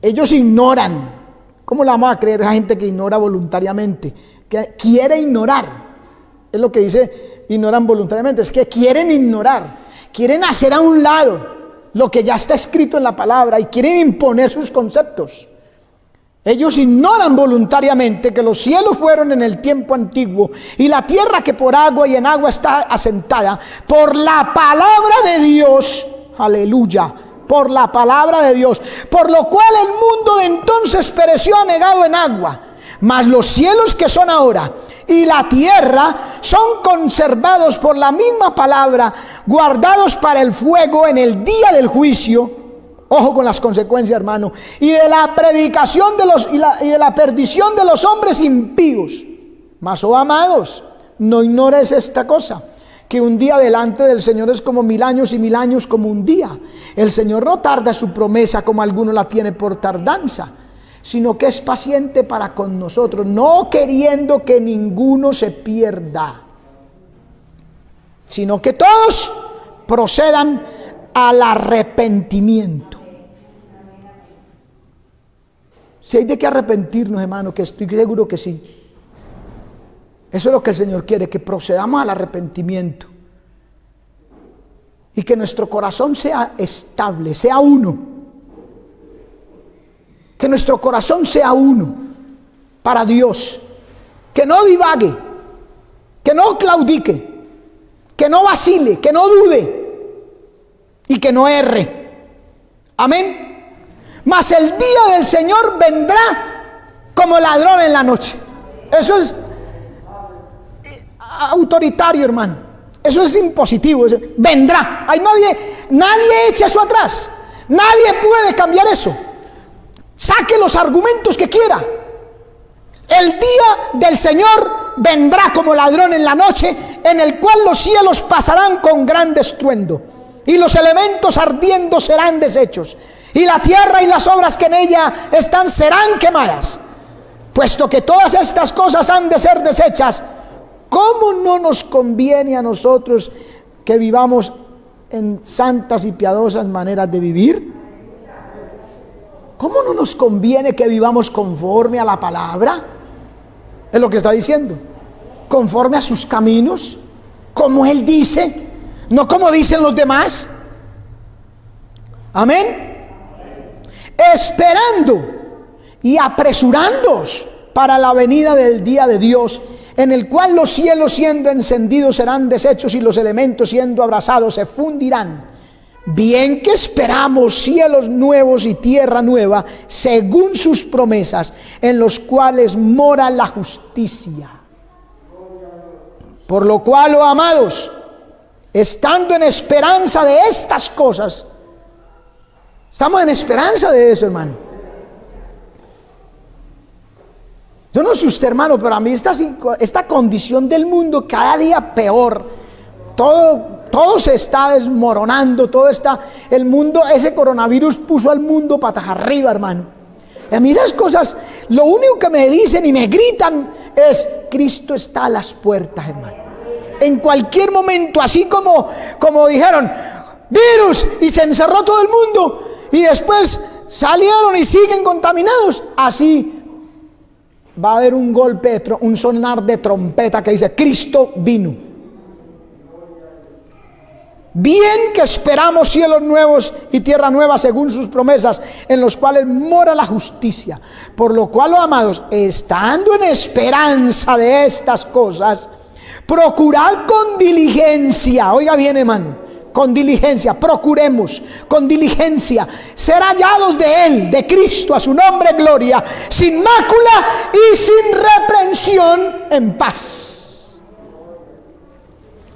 ellos ignoran. ¿Cómo la vamos a creer a gente que ignora voluntariamente? Que quiere ignorar. Es lo que dice, ignoran voluntariamente. Es que quieren ignorar, quieren hacer a un lado lo que ya está escrito en la palabra y quieren imponer sus conceptos. Ellos ignoran voluntariamente que los cielos fueron en el tiempo antiguo, y la tierra que por agua y en agua está asentada por la palabra de Dios. aleluya, por la palabra de Dios, por lo cual el mundo de entonces pereció anegado en agua, mas los cielos que son ahora y la tierra son conservados por la misma palabra, guardados para el fuego en el día del juicio. Ojo con las consecuencias, hermano, y de la predicación y de la perdición de los hombres impíos. Mas, oh amados, no ignores esta cosa, que un día delante del Señor es como 1000 años y 1000 años como un día. El Señor no tarda su promesa como alguno la tiene por tardanza, sino que es paciente para con nosotros, no queriendo que ninguno se pierda, sino que todos procedan al arrepentimiento. Si hay de qué arrepentirnos, hermano, que estoy seguro que sí. Eso es lo que el Señor quiere, que procedamos al arrepentimiento y que nuestro corazón sea estable, sea uno. Que nuestro corazón sea uno para Dios, que no divague, que no claudique, que no vacile, que no dude y que no erre. Amén. Mas el día del Señor vendrá como ladrón en la noche. Eso es autoritario, hermano. Eso es impositivo. Eso vendrá. Hay nadie echa eso atrás. Nadie puede cambiar eso. Saque los argumentos que quiera. El día del Señor vendrá como ladrón en la noche, en el cual los cielos pasarán con gran estruendo, y los elementos ardiendo serán deshechos, y la tierra y las obras que en ella están serán quemadas. Puesto que todas estas cosas han de ser deshechas, ¿cómo no nos conviene a nosotros que vivamos en santas y piadosas maneras de vivir? ¿Cómo no nos conviene que vivamos conforme a la palabra? Es lo que está diciendo. Conforme a sus caminos, como Él dice, no como dicen los demás. Amén. Esperando y apresurándoos para la venida del día de Dios, en el cual los cielos siendo encendidos serán deshechos y los elementos siendo abrasados se fundirán. Bien que esperamos cielos nuevos y tierra nueva, según sus promesas, en los cuales mora la justicia. Por lo cual, oh amados, estando en esperanza de estas cosas, estamos en esperanza de eso, hermano. Yo no sé usted, hermano, pero a mí esta condición del mundo cada día peor. Todo se está desmoronando, el mundo, ese coronavirus puso al mundo patas arriba, hermano. Y a mí esas cosas, lo único que me dicen y me gritan es: Cristo está a las puertas, hermano. En cualquier momento, así como dijeron, virus, y se encerró todo el mundo, y después salieron y siguen contaminados, así va a haber un golpe, un sonar de trompeta que dice: Cristo vino. Bien que esperamos cielos nuevos y tierra nueva según sus promesas, en los cuales mora la justicia. Por lo cual, oh amados, estando en esperanza de estas cosas, procurad con diligencia, oiga bien, hermano, con diligencia, procuremos con diligencia ser hallados de Él, de Cristo, a su nombre gloria, sin mácula y sin reprensión, en paz.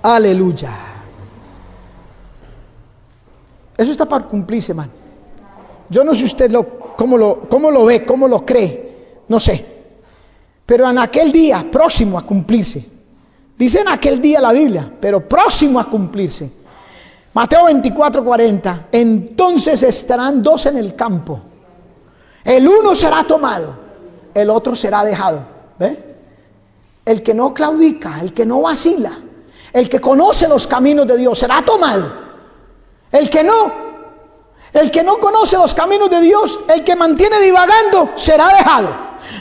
Aleluya. Eso está para cumplirse, hermano. Yo no sé usted cómo lo ve, cómo lo cree, no sé. Pero en aquel día, próximo a cumplirse. Dice en aquel día la Biblia, pero próximo a cumplirse. Mateo 24:40. Entonces estarán dos en el campo. El uno será tomado, el otro será dejado. ¿Ve? El que no claudica, el que no vacila, el que conoce los caminos de Dios será tomado. El que no conoce los caminos de Dios, el que mantiene divagando, será dejado.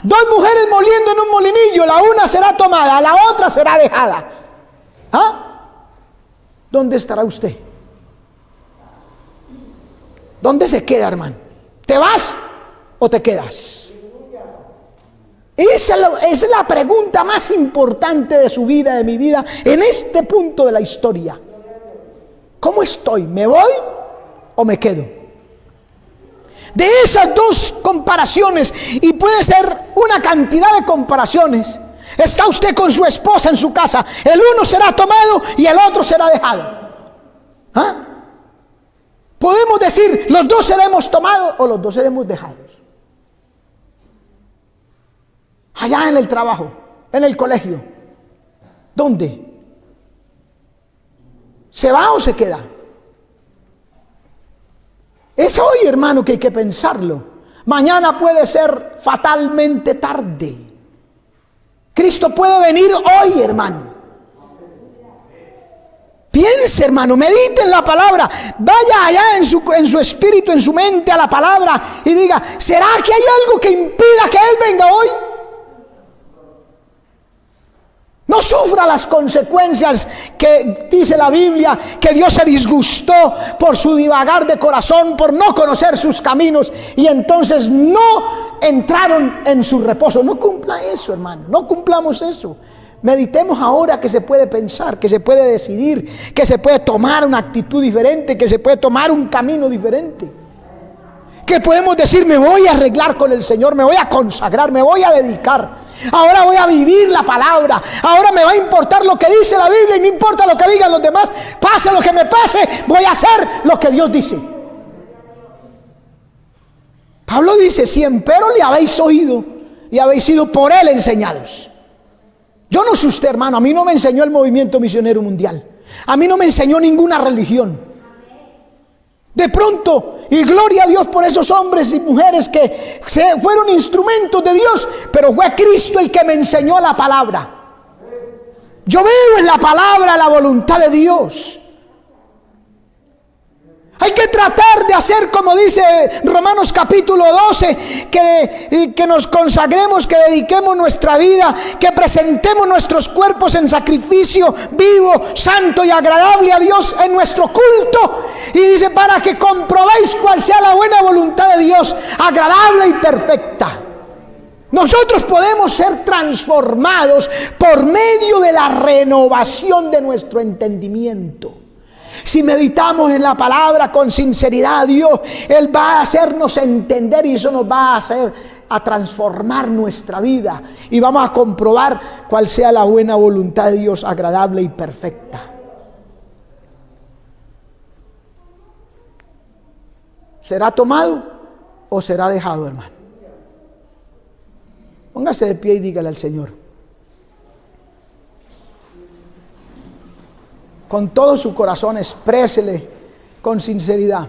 Dos mujeres moliendo en un molinillo, la una será tomada, la otra será dejada. ¿Ah? ¿Dónde estará usted? ¿Dónde se queda, hermano? ¿Te vas o te quedas? Esa es la pregunta más importante de su vida, de mi vida, en este punto de la historia. ¿Cómo estoy? ¿Me voy o me quedo? De esas dos comparaciones, y puede ser una cantidad de comparaciones, está usted con su esposa en su casa, el uno será tomado y el otro será dejado. ¿Ah? Podemos decir, los dos seremos tomados o los dos seremos dejados. Allá en el trabajo, en el colegio, ¿dónde? ¿Se va o se queda? Es hoy, hermano, que hay que pensarlo. Mañana puede ser fatalmente tarde. Cristo puede venir hoy, hermano. Piense, hermano, medite en la palabra. Vaya allá en su espíritu, en su mente a la palabra y diga, ¿será que hay algo que impida que Él venga hoy? No sufra las consecuencias que dice la Biblia, que Dios se disgustó por su divagar de corazón, por no conocer sus caminos, y entonces no entraron en su reposo. No cumpla eso, hermano, no cumplamos eso. Meditemos ahora que se puede pensar, que se puede decidir, que se puede tomar una actitud diferente, que se puede tomar un camino diferente. Que podemos decir, me voy a arreglar con el Señor, me voy a consagrar, me voy a dedicar. Ahora voy a vivir la palabra. Ahora me va a importar lo que dice la Biblia y no importa lo que digan los demás. Pase lo que me pase, voy a hacer lo que Dios dice. Pablo dice, si empero le habéis oído y habéis sido por Él enseñados. Yo no sé usted, hermano, a mí no me enseñó el movimiento misionero mundial. A mí no me enseñó ninguna religión. De pronto, y gloria a Dios por esos hombres y mujeres que fueron instrumentos de Dios, pero fue Cristo el que me enseñó la palabra. Yo veo en la palabra la voluntad de Dios. Hay que tratar de hacer como dice Romanos capítulo 12, que nos consagremos, que dediquemos nuestra vida, que presentemos nuestros cuerpos en sacrificio vivo, santo y agradable a Dios en nuestro culto. Y dice, para que comprobéis cuál sea la buena voluntad de Dios, agradable y perfecta. Nosotros podemos ser transformados por medio de la renovación de nuestro entendimiento. Si meditamos en la palabra con sinceridad a Dios, Él va a hacernos entender y eso nos va a hacer a transformar nuestra vida. Y vamos a comprobar cuál sea la buena voluntad de Dios, agradable y perfecta. ¿Será tomado o será dejado, hermano? Póngase de pie y dígale al Señor. Con todo su corazón, exprésele con sinceridad.